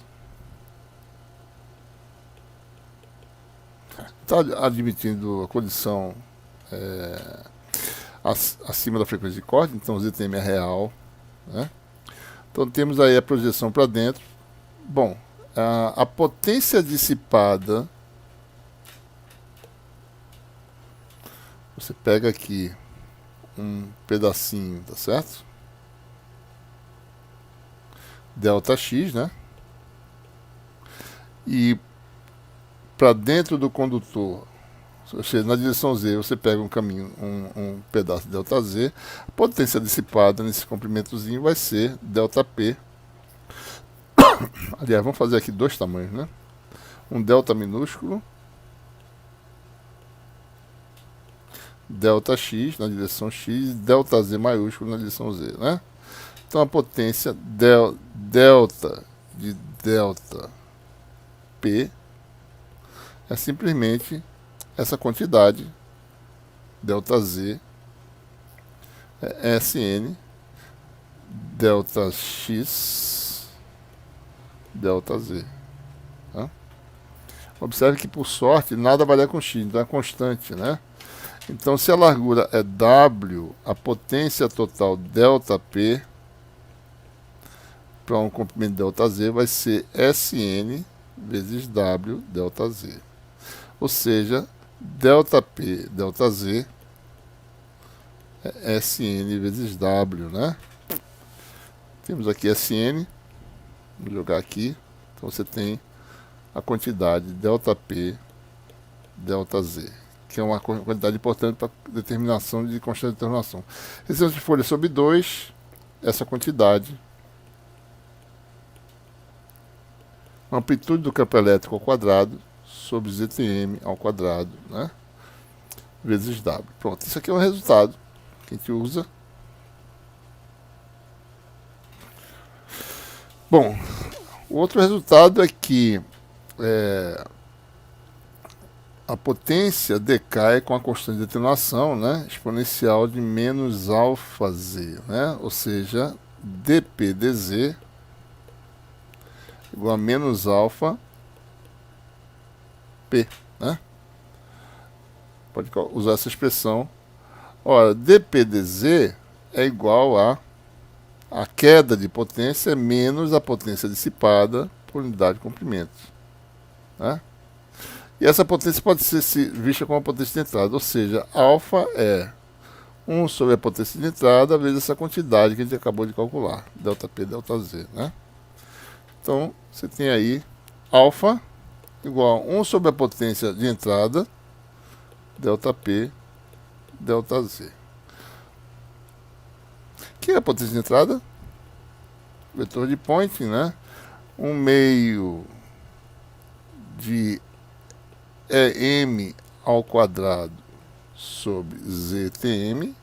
Está admitindo a condição acima da frequência de corte, então ZTM é real, né? Então temos aí a projeção para dentro. Bom, a potência dissipada, você pega aqui um pedacinho, tá certo? Delta X, né? E para dentro do condutor, ou seja, na direção Z, você pega um caminho, um pedaço de delta Z, a potência dissipada nesse comprimentozinho vai ser delta P. Aliás, vamos fazer aqui dois tamanhos, né? Um delta minúsculo, delta X na direção X, e delta Z maiúsculo na direção Z, né? Então a potência delta de delta P é simplesmente essa quantidade, delta Z, SN, delta X, delta Z. Tá? Observe que, por sorte, nada varia com X, então é constante, né? Então, se a largura é W, a potência total delta P para um comprimento delta Z vai ser SN vezes W delta Z. Ou seja, delta P, delta Z é SN vezes W, né? Temos aqui SN, vou jogar aqui, então você tem a quantidade delta P, delta Z, que é uma quantidade importante para determinação de constante de transformação. Resistência de folha sobre 2, essa quantidade. Amplitude do campo elétrico ao quadrado sobre ZTM ao quadrado, né? Vezes W. Pronto, isso aqui é um resultado que a gente usa. Bom, o outro resultado é que a potência decai com a constante de atenuação, né, exponencial de menos alfa z, né, ou seja, dp dz igual a menos alfa p, né? Pode usar essa expressão. Ora, dp dz é igual a queda de potência menos a potência dissipada por unidade de comprimento, né? E essa potência pode ser vista como a potência de entrada, ou seja, alfa é 1 sobre a potência de entrada vezes essa quantidade que a gente acabou de calcular, ΔP, ΔZ, né? Então, você tem aí alfa igual a 1 sobre a potência de entrada, ΔP, ΔZ. O que é a potência de entrada? Vetor de Poynting, né? 1 meio de EM ao quadrado sobre ZTM.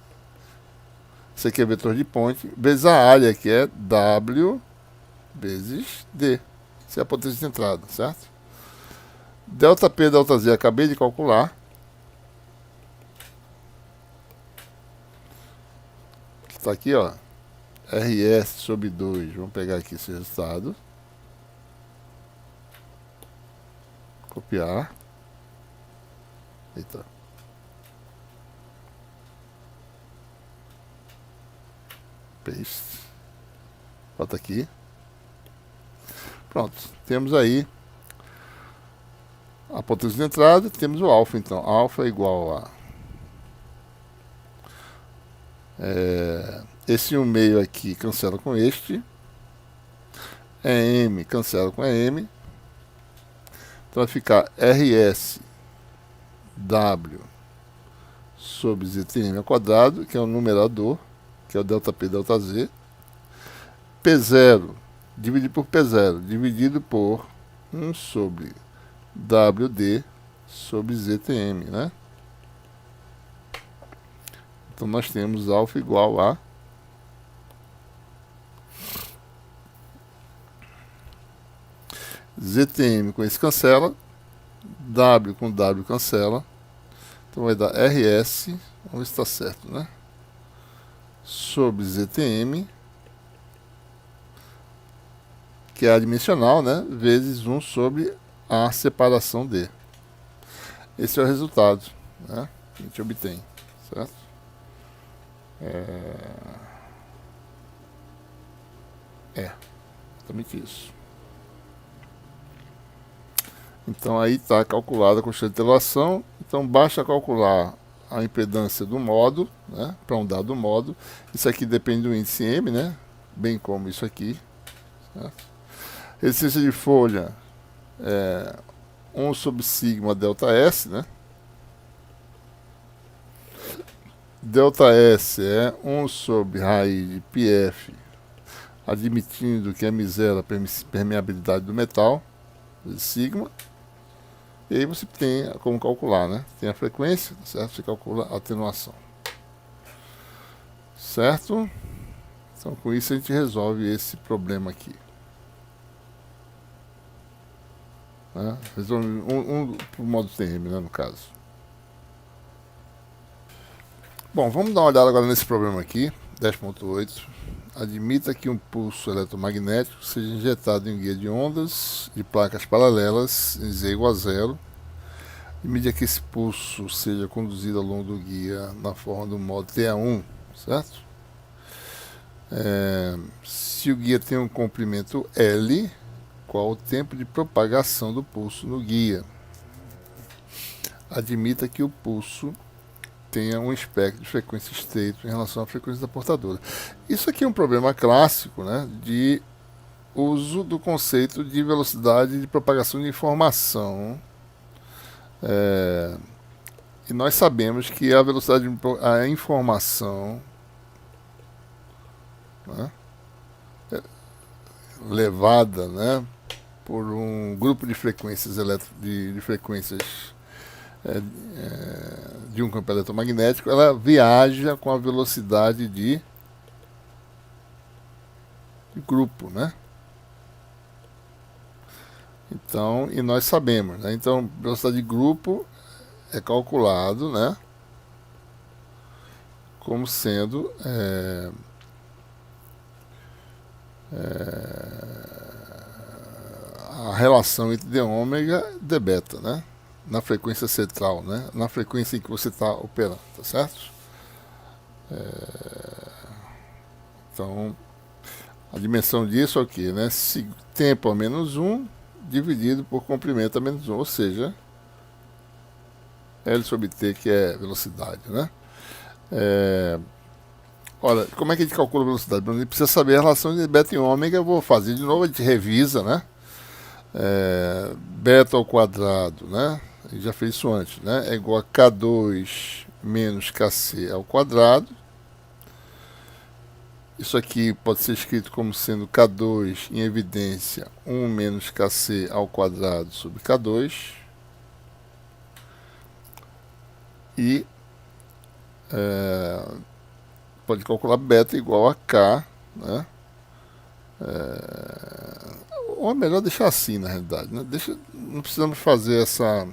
Isso aqui é vetor de Poynting, vezes a área, que é W vezes D. Isso é a potência de entrada, certo? ΔP, ΔZ, acabei de calcular. Está aqui, ó. RS sobre 2. Vamos pegar aqui esse resultado. Copiar. Eita. Paste. Bota aqui. Pronto. Temos aí a potência de entrada. Temos o alfa, então. Alfa é igual a... esse 1 meio aqui cancela com este. EM cancela com EM. Então vai ficar RS W sobre ZTM ao quadrado, que é o numerador, que é o ΔP, ΔZ. P0 dividido por P0, dividido por 1 sobre WD sobre ZTM, né? Então nós temos alfa igual a ZTM com esse cancela, W com W cancela, então vai dar RS, vamos ver se está certo, né? Sobre ZTM, que é adimensional, né? Vezes 1 sobre a separação D. Esse é o resultado, né? Que a gente obtém, certo? Exatamente isso. Então aí está calculada a constante de elevação. Então basta calcular a impedância do modo, né, para um dado modo. Isso aqui depende do índice M, né, bem como isso aqui. Certo? Resistência de folha é 1 sobre sigma delta S, né? Delta S é 1 sobre raiz de πf, admitindo que é misera a permeabilidade do metal, vezes sigma. E aí você tem como calcular, né? Tem a frequência, certo? Você calcula a atenuação. Certo? Então com isso a gente resolve esse problema aqui. Né? Resolve pro modo TM, né, no caso. Bom, vamos dar uma olhada agora nesse problema aqui, 10.8. Admita que um pulso eletromagnético seja injetado em guia de ondas de placas paralelas em Z igual a 0, e medida que esse pulso seja conduzido ao longo do guia na forma do modo TA1, certo? Se o guia tem um comprimento L, qual o tempo de propagação do pulso no guia? Admita que o pulso tenha um espectro de frequência estreito em relação à frequência da portadora. Isso aqui é um problema clássico, né, de uso do conceito de velocidade de propagação de informação. E nós sabemos que a velocidade a informação, né, levada, né, por um grupo de frequências de frequências de um campo eletromagnético, ela viaja com a velocidade de grupo, né? Então, e nós sabemos, né? Então, velocidade de grupo é calculado, né, como sendo a relação entre d ômega e d beta, né, na frequência central, né, na frequência em que você está operando, tá certo? Então, a dimensão disso é o que, né? Tempo a menos 1 dividido por comprimento a menos 1, ou seja, L sobre T, que é velocidade, né? Olha, como é que a gente calcula a velocidade? A gente precisa saber a relação de beta e ômega. Eu vou fazer de novo, a gente revisa, né? Beta ao quadrado, né? A gente já fez isso antes, né? É igual a K2 menos KC ao quadrado. Isso aqui pode ser escrito como sendo K2 em evidência 1 menos KC ao quadrado sobre K2. E pode calcular beta igual a K, né? Ou é melhor deixar assim, na realidade, né? Não precisamos fazer essa...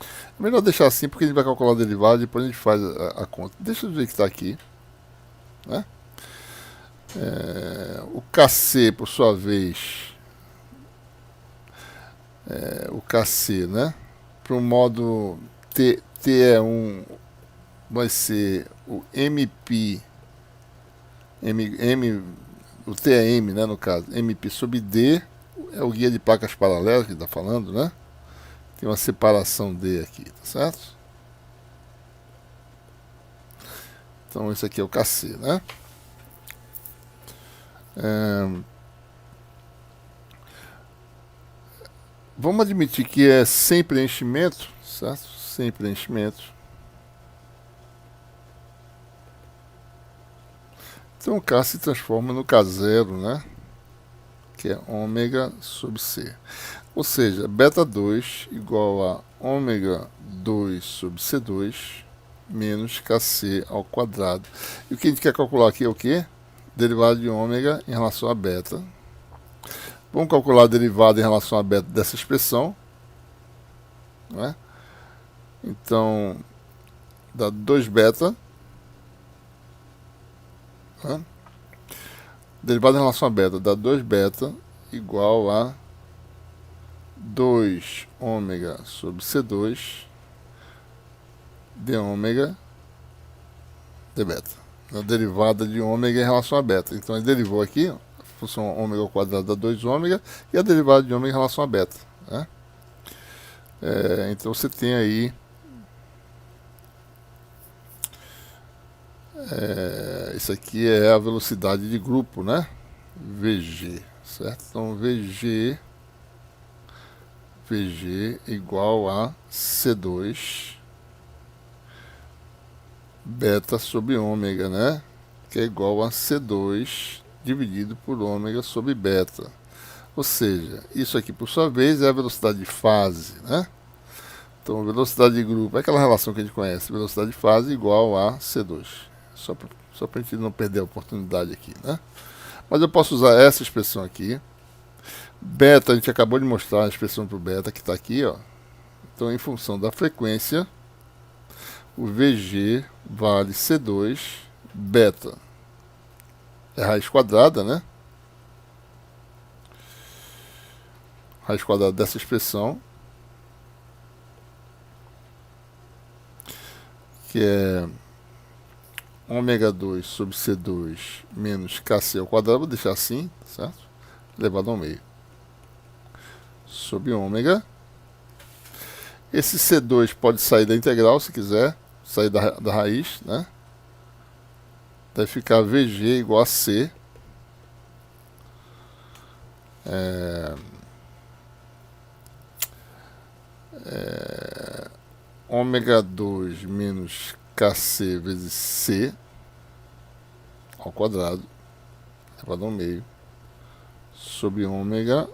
É melhor deixar assim porque a gente vai calcular a derivada e depois a gente faz a conta. Deixa do jeito que está aqui, né? O KC, por sua vez, o KC, né? Para o modo T é 1, vai ser o MP, o T é M, né, no caso, MP sobre D, é o guia de placas paralelas que está falando, né? Tem uma separação D aqui, tá certo? Então esse aqui é o KC, né? Vamos admitir que é sem preenchimento, certo? Sem preenchimento. Então o K se transforma no K0, né? Que é ômega sobre C. Ou seja, beta 2 igual a ômega 2 sobre C2 menos KC ao quadrado. E o que a gente quer calcular aqui é o quê? Derivada de ômega em relação a beta. Vamos calcular a derivada em relação a beta dessa expressão, né? Então, dá 2 beta, né? Derivada em relação a beta dá 2 beta igual a 2 ômega sobre C2 de ômega de beta. A derivada de ômega em relação a beta. Então ele derivou aqui, a função ômega ao quadrado dá 2 ômega, e a derivada de ômega em relação a beta, né? Então você tem aí isso aqui é a velocidade de grupo, né? VG, certo? Então VG igual a C2 beta sobre ômega, né? Que é igual a C2 dividido por ômega sobre beta. Ou seja, isso aqui por sua vez é a velocidade de fase, né? Então velocidade de grupo é aquela relação que a gente conhece, velocidade de fase igual a C2. Só para a gente não perder a oportunidade aqui, né? Mas eu posso usar essa expressão aqui. Beta, a gente acabou de mostrar a expressão para o beta que está aqui, ó. Então, em função da frequência, o VG vale C2 beta. É raiz quadrada, né? Raiz quadrada dessa expressão, que é ômega 2 sobre C2 menos KC ao quadrado, vou deixar assim, certo? Elevado ao meio. Sobre ômega. Esse C2 pode sair da integral, se quiser, sair da raiz, né? Vai ficar VG igual a C. Ômega 2 menos KC vezes C ao quadrado, elevado ao meio, sobre ômega,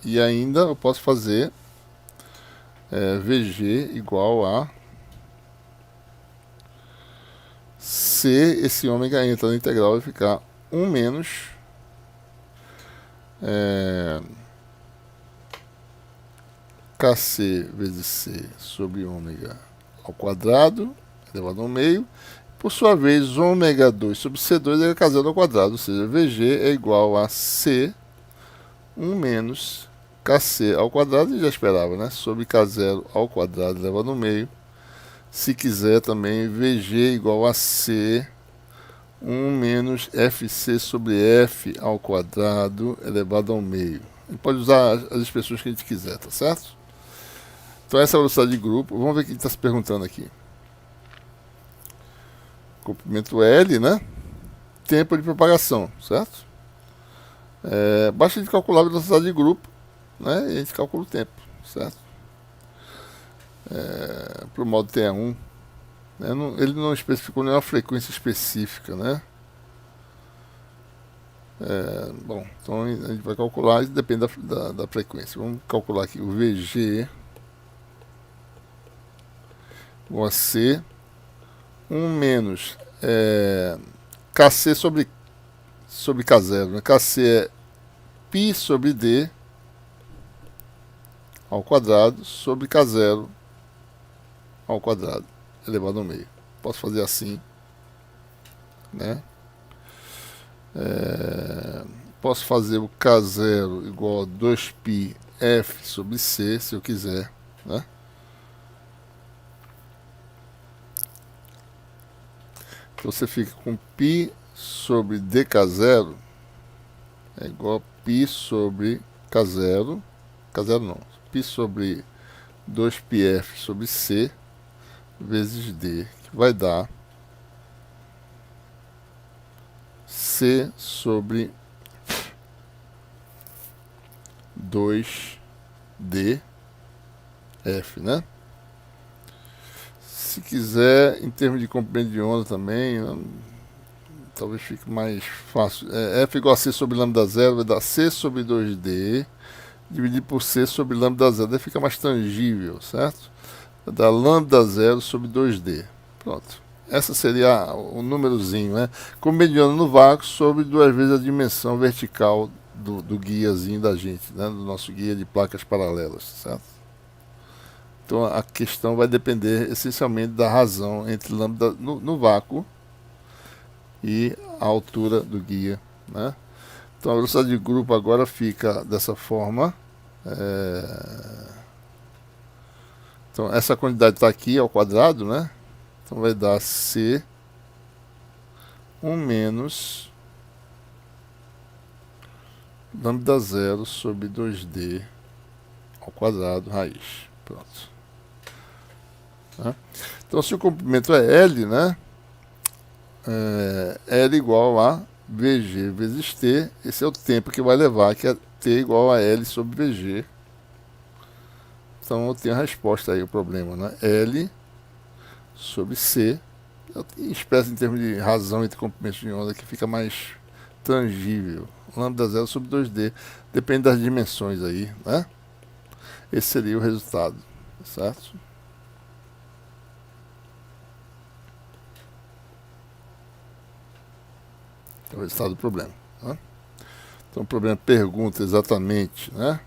e ainda eu posso fazer VG igual a C, esse ômega entra na integral e vai ficar 1 menos KC vezes C sobre ômega ao quadrado elevado ao meio. Por sua vez, ômega 2 sobre C2 é K0 ao quadrado, ou seja, VG é igual a C1 menos KC ao quadrado, e já esperava, né? Sobre K0 ao quadrado elevado ao meio. Se quiser também, VG igual a C1 menos FC sobre F ao quadrado elevado ao meio. A gente pode usar as expressões que a gente quiser, tá certo? Então essa é a velocidade de grupo. Vamos ver o que está se perguntando aqui. Comprimento L, né? Tempo de propagação, certo? Basta a gente calcular a velocidade de grupo, né? E a gente calcula o tempo, certo? Para o modo TE1, né? Ele não especificou nenhuma frequência específica, né? Bom, então a gente vai calcular, isso depende da frequência. Vamos calcular aqui o VG igual a C 1 menos KC sobre K0, né? KC é π sobre D ao quadrado sobre K0 ao quadrado elevado ao meio. Posso fazer assim, né? Posso fazer o K0 igual a 2π F sobre C, se eu quiser, né? Então você fica com π sobre dk0 é igual a π sobre K0, K0 não, π sobre 2πf sobre C vezes D, que vai dar C sobre 2D F, né? Se quiser, em termos de comprimento de onda também, talvez fique mais fácil. F igual a C sobre lambda 0 vai dar C sobre 2D dividido por C sobre lambda 0. Daí fica mais tangível, certo? Vai dar lambda 0 sobre 2D. Pronto. Essa seria o númerozinho, né? Comprimento de onda no vácuo sobre 2 vezes a dimensão vertical do guiazinho da gente, né? Do nosso guia de placas paralelas, certo? Então a questão vai depender essencialmente da razão entre lambda no vácuo e a altura do guia, né? Então a velocidade de grupo agora fica dessa forma. Então essa quantidade está aqui ao quadrado, né? Então vai dar C 1 menos lambda 0 sobre 2D ao quadrado raiz. Pronto. Então se o comprimento é L, né? L igual a VG vezes T, esse é o tempo que vai levar, que é T igual a L sobre VG. Então eu tenho a resposta aí, o problema, né? L sobre C, eu expresso em termos de razão entre comprimentos de onda, que fica mais tangível. Lambda 0 sobre 2D, depende das dimensões aí, né? Esse seria o resultado, certo? É o resultado do problema, né? Então o problema pergunta exatamente, né?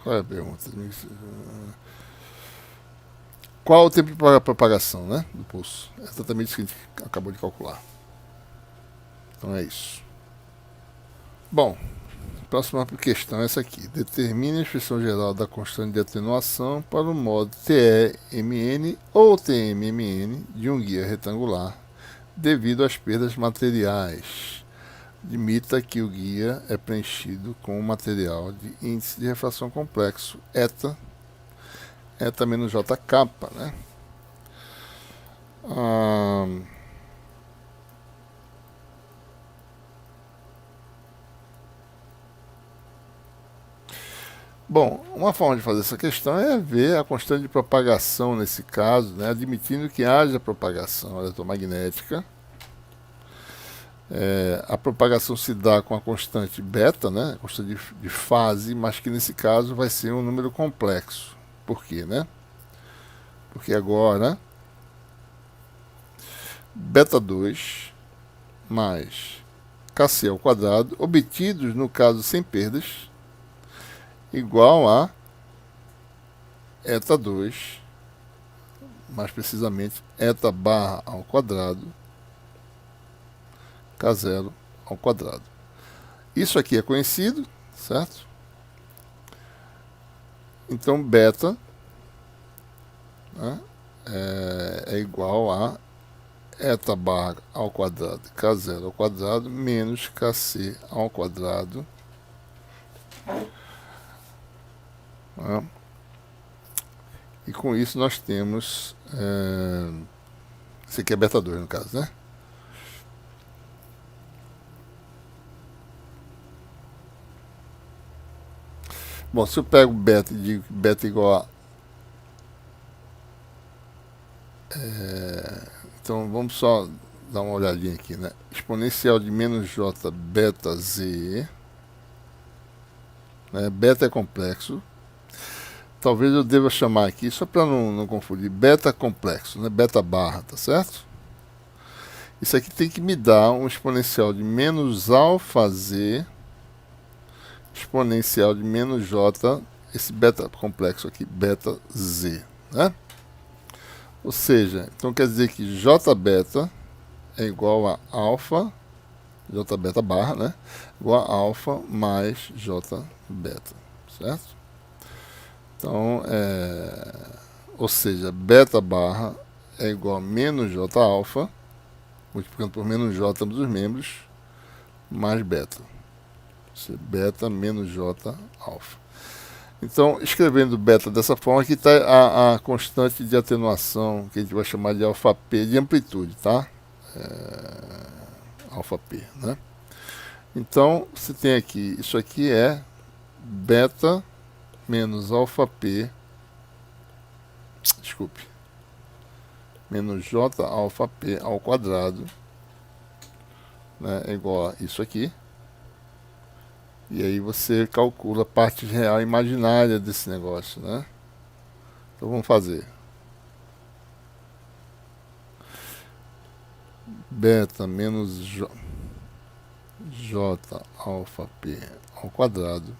Qual é a pergunta? Qual o tempo de propagação, né, do pulso? É exatamente isso que a gente acabou de calcular. Então é isso. Bom, próxima questão é essa aqui. Determine a expressão geral da constante de atenuação para o modo TE-MN ou TM-MN de um guia retangular devido às perdas materiais. Admita que o guia é preenchido com um material de índice de refração complexo, eta menos jk, né? Bom, uma forma de fazer essa questão é ver a constante de propagação nesse caso, né? Admitindo que haja propagação eletromagnética. A propagação se dá com a constante beta, né? A constante de fase, mas que nesse caso vai ser um número complexo. Por quê, né? Porque agora beta 2 mais Kc ao quadrado, obtidos, no caso, sem perdas, igual a eta 2, mais precisamente, eta barra ao quadrado, K0 ao quadrado. Isso aqui é conhecido, certo? Então, beta, né, é igual a eta barra ao quadrado, K0 ao quadrado, menos Kc ao quadrado, né? E com isso nós temos, esse aqui é beta 2 no caso, né? Bom, se eu pego beta e digo que beta é igual a... então vamos só dar uma olhadinha aqui, né? Exponencial de menos j beta z, né? Beta é complexo. Talvez eu deva chamar aqui, só para não confundir, beta complexo, né? Beta barra, tá certo? Isso aqui tem que me dar um exponencial de menos alfa z, exponencial de menos j, esse beta complexo aqui, beta z, né? Ou seja, então quer dizer que j beta é igual a alfa, j beta barra, né? Igual a alfa mais j beta, certo? Então, ou seja, beta barra é igual a menos j alfa, multiplicando por menos j ambos os membros, mais beta. Ou seja, beta menos j alfa. Então, escrevendo beta dessa forma, aqui está a constante de atenuação, que a gente vai chamar de alfa p de amplitude, tá? Alfa p, né? Então, você tem aqui, isso aqui é beta menos alfa p, desculpe, menos j alfa p ao quadrado, né, é igual a isso aqui. E aí você calcula a parte real e imaginária desse negócio, né? Então vamos fazer. Beta menos j alfa p ao quadrado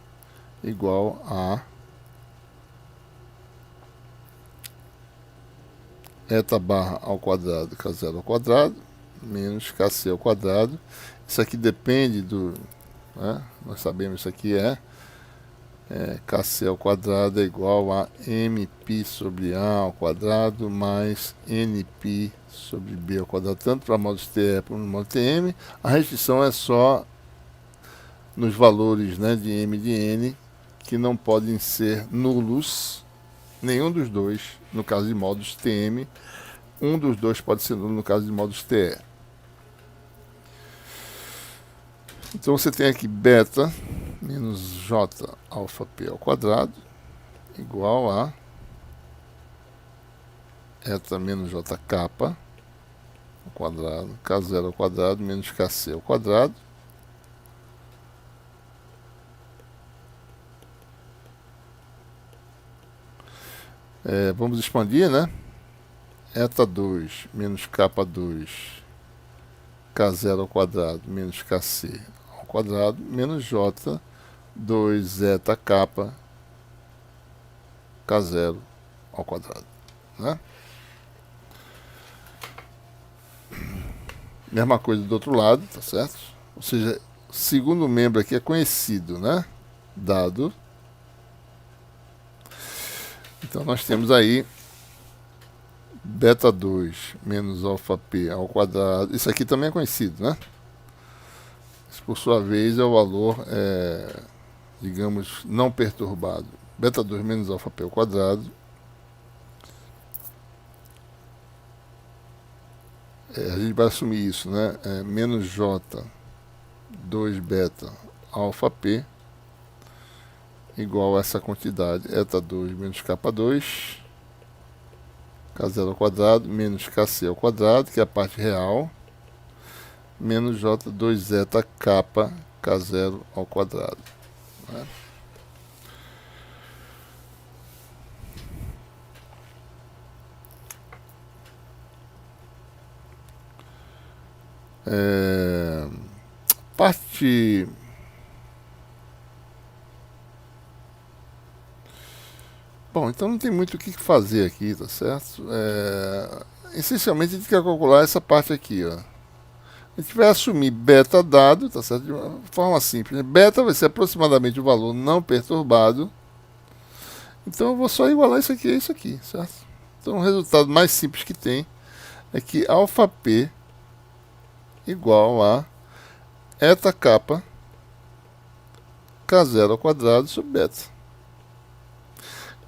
igual a eta barra ao quadrado, K0 ao quadrado, menos Kc ao quadrado. Isso aqui depende do... né? Nós sabemos isso aqui Kc ao quadrado é igual a mπ sobre a ao quadrado mais nπ sobre b ao quadrado, tanto para modos TE como no modo TM. A restrição é só nos valores, né, de m e de n, que não podem ser nulos, nenhum dos dois, no caso de modos TM, um dos dois pode ser nulo no caso de modos TE. Então você tem aqui beta menos j alfa p ao quadrado igual a eta menos j kappa ao quadrado, K0 ao quadrado menos Kc ao quadrado. Vamos expandir, né? Eta 2 menos kappa 2, K0 ao quadrado menos Kc ao quadrado menos j 2 eta kappa K0 ao quadrado, né? Mesma coisa do outro lado, tá certo? Ou seja, o segundo membro aqui é conhecido, né? Dado. Então nós temos aí beta 2 menos alfa p ao quadrado. Isso aqui também é conhecido, né? Isso, por sua vez, é o valor, digamos, não perturbado. Beta 2 menos alfa p ao quadrado. A gente vai assumir isso, né? Menos j 2 beta alfa p igual a essa quantidade, eta 2 menos kappa 2, K0 ao quadrado, menos Kc ao quadrado, que é a parte real, menos j 2 eta kappa K0 ao quadrado, né? parte... Bom, então não tem muito o que fazer aqui, tá certo? Essencialmente a gente quer calcular essa parte aqui, ó. A gente vai assumir beta dado, tá certo? De uma forma simples, né? Beta vai ser aproximadamente o valor não perturbado. Então eu vou só igualar isso aqui a isso aqui, certo? Então o resultado mais simples que tem é que alfa P igual a eta kappa K0 ao quadrado sobre beta.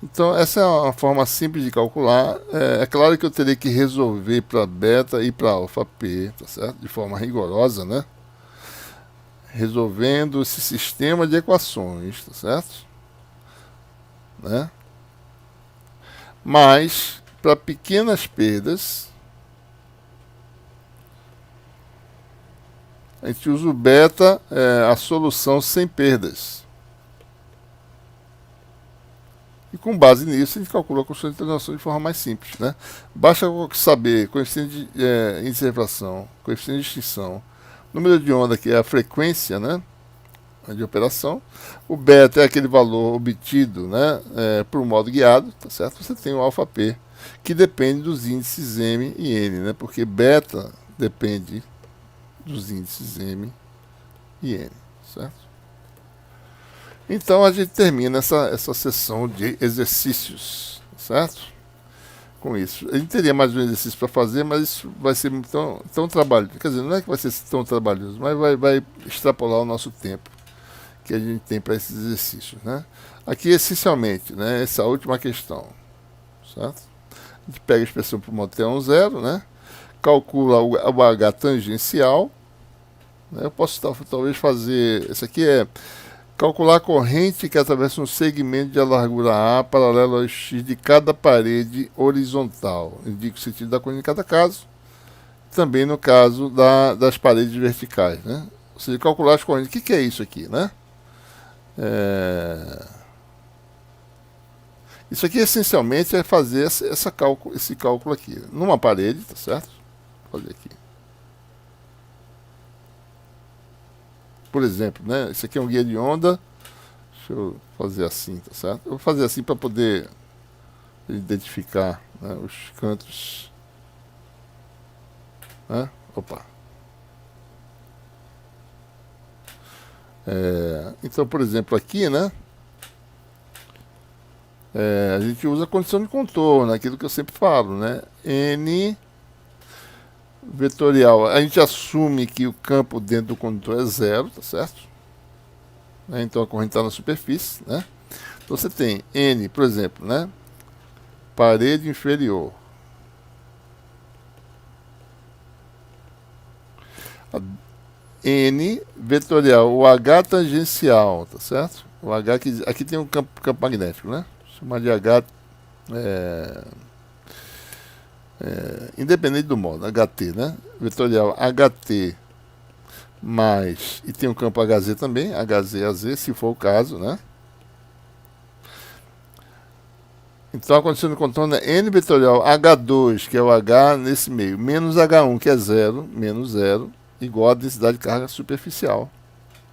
Então essa é uma forma simples de calcular. É claro que eu teria que resolver para beta e para alfa P, tá certo? De forma rigorosa, né? Resolvendo esse sistema de equações, tá certo? Né? Mas para pequenas perdas a gente usa o beta, a solução sem perdas. E com base nisso, a gente calcula a constante de translação de forma mais simples, né? Basta saber coeficiente de índice de refração, coeficiente de extinção, número de onda, que é a frequência, né, de operação. O beta é aquele valor obtido, né, por um modo guiado, tá certo? Você tem o alfa P, que depende dos índices M e N, né? Porque beta depende dos índices M e N, certo? Então a gente termina essa sessão de exercícios, certo? Com isso. A gente teria mais um exercício para fazer, mas isso vai ser tão trabalhoso. Quer dizer, não é que vai ser tão trabalhoso, mas vai extrapolar o nosso tempo que a gente tem para esses exercícios, né? Aqui, essencialmente, né, essa última questão, certo? A gente pega a expressão por modo T1 zero, né? Calcula o H tangencial. Né? Eu posso talvez fazer... Esse aqui é... Calcular a corrente que atravessa um segmento de largura A paralelo ao X de cada parede horizontal. Indica o sentido da corrente em cada caso. Também no caso das paredes verticais. Né? Ou seja, calcular as correntes. O que é isso aqui? Né? Isso aqui essencialmente é fazer esse cálculo aqui. Numa parede, tá certo? Vou fazer aqui. Por exemplo, né? Isso aqui é um guia de onda. Deixa eu fazer assim, tá certo? Eu vou fazer assim para poder identificar, né, os cantos. Né? Opa. Então, por exemplo, aqui, né? A gente usa a condição de contorno, aquilo que eu sempre falo, né? N vetorial. A gente assume que o campo dentro do condutor é zero, tá certo? Então a corrente está na superfície, né? Então você tem N, por exemplo, né? Parede inferior. N vetorial, o H tangencial, tá certo? O H aqui tem um campo magnético, né? Vou chamar de H independente do modo, HT, né? Vetorial HT mais, e tem um campo HZ também, HZ, AZ, se for o caso, né? Então a condição de contorno é N vetorial H2, que é o H nesse meio, menos H1, que é zero, menos zero, igual a densidade de carga superficial.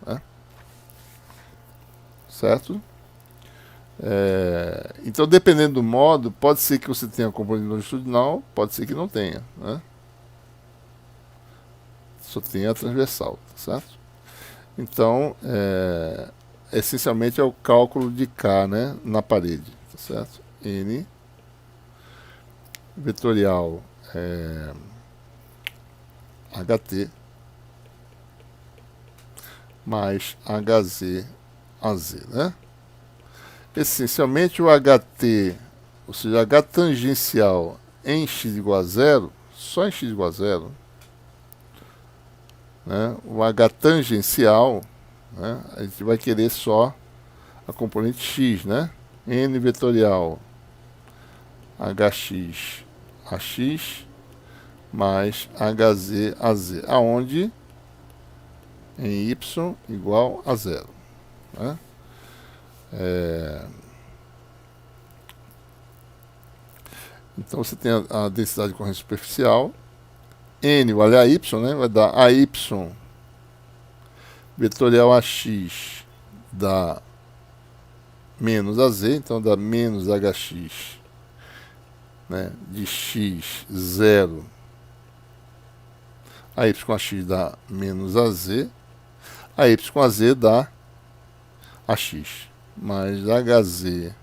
Né? Certo? Então, dependendo do modo, pode ser que você tenha componente longitudinal, pode ser que não tenha. Né? Só tem a transversal, tá certo? Então, essencialmente é o cálculo de K, né, na parede, tá certo? N vetorial HT mais HZ AZ, né? Essencialmente o HT, ou seja, H tangencial em x igual a zero, só em x igual a zero, né? O H tangencial, né, a gente vai querer só a componente x, né? N vetorial HX AX mais HZ AZ, aonde em y igual a zero. Né? Então você tem a densidade de corrente superficial, N vale a Y, né? Vai dar AY vetorial AX dá menos AZ, então dá menos HX, né, de x 0, a y com AX dá menos AZ, a y com AZ dá AX, mais HZ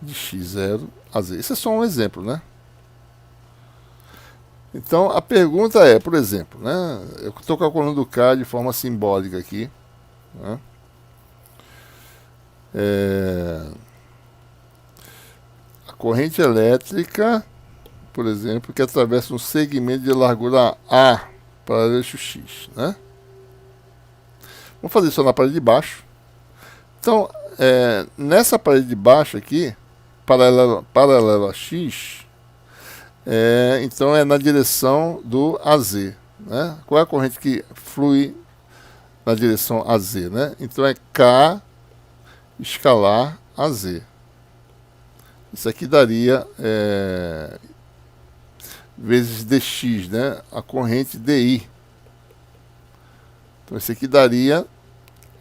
de x0 AZ. Esse é só um exemplo, né? Então a pergunta é, por exemplo, né, eu estou calculando o K de forma simbólica aqui, né? A corrente elétrica, por exemplo, que atravessa um segmento de largura A para o eixo X, né? Vamos fazer isso na parede de baixo. Então, nessa parede de baixo aqui, paralelo a X, então é na direção do AZ, né? Qual é a corrente que flui na direção AZ, né? Então é K escalar AZ. Isso aqui daria vezes dx, né? A corrente DI. Então isso aqui daria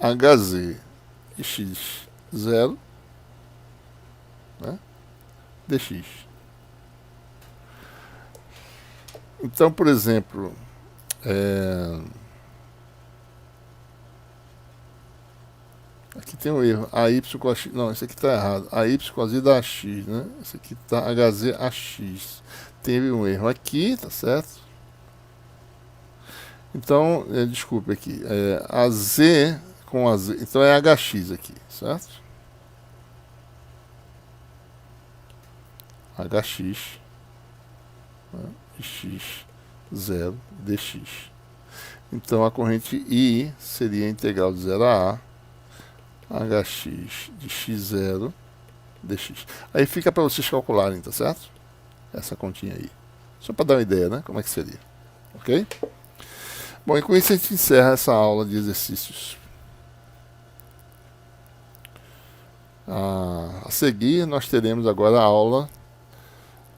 HZ de x0, né? dx. Então, por exemplo, aqui tem um erro. AY com AX. Não, isso aqui está errado. AY com AZ dá AX, né? Isso aqui está HZ AX. Teve um erro aqui, tá certo? Então, desculpe aqui. AZ com AZ. Então é HX aqui, certo? HX, né? x0 dx. Então a corrente I seria a integral de 0 a hx de x0 dx. Aí fica para vocês calcularem, tá certo? Essa continha aí. Só para dar uma ideia, né? Como é que seria. Ok? Bom, e com isso a gente encerra essa aula de exercícios. A seguir, nós teremos agora a aula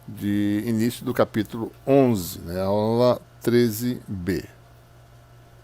de início do capítulo 11, né? A aula 13b.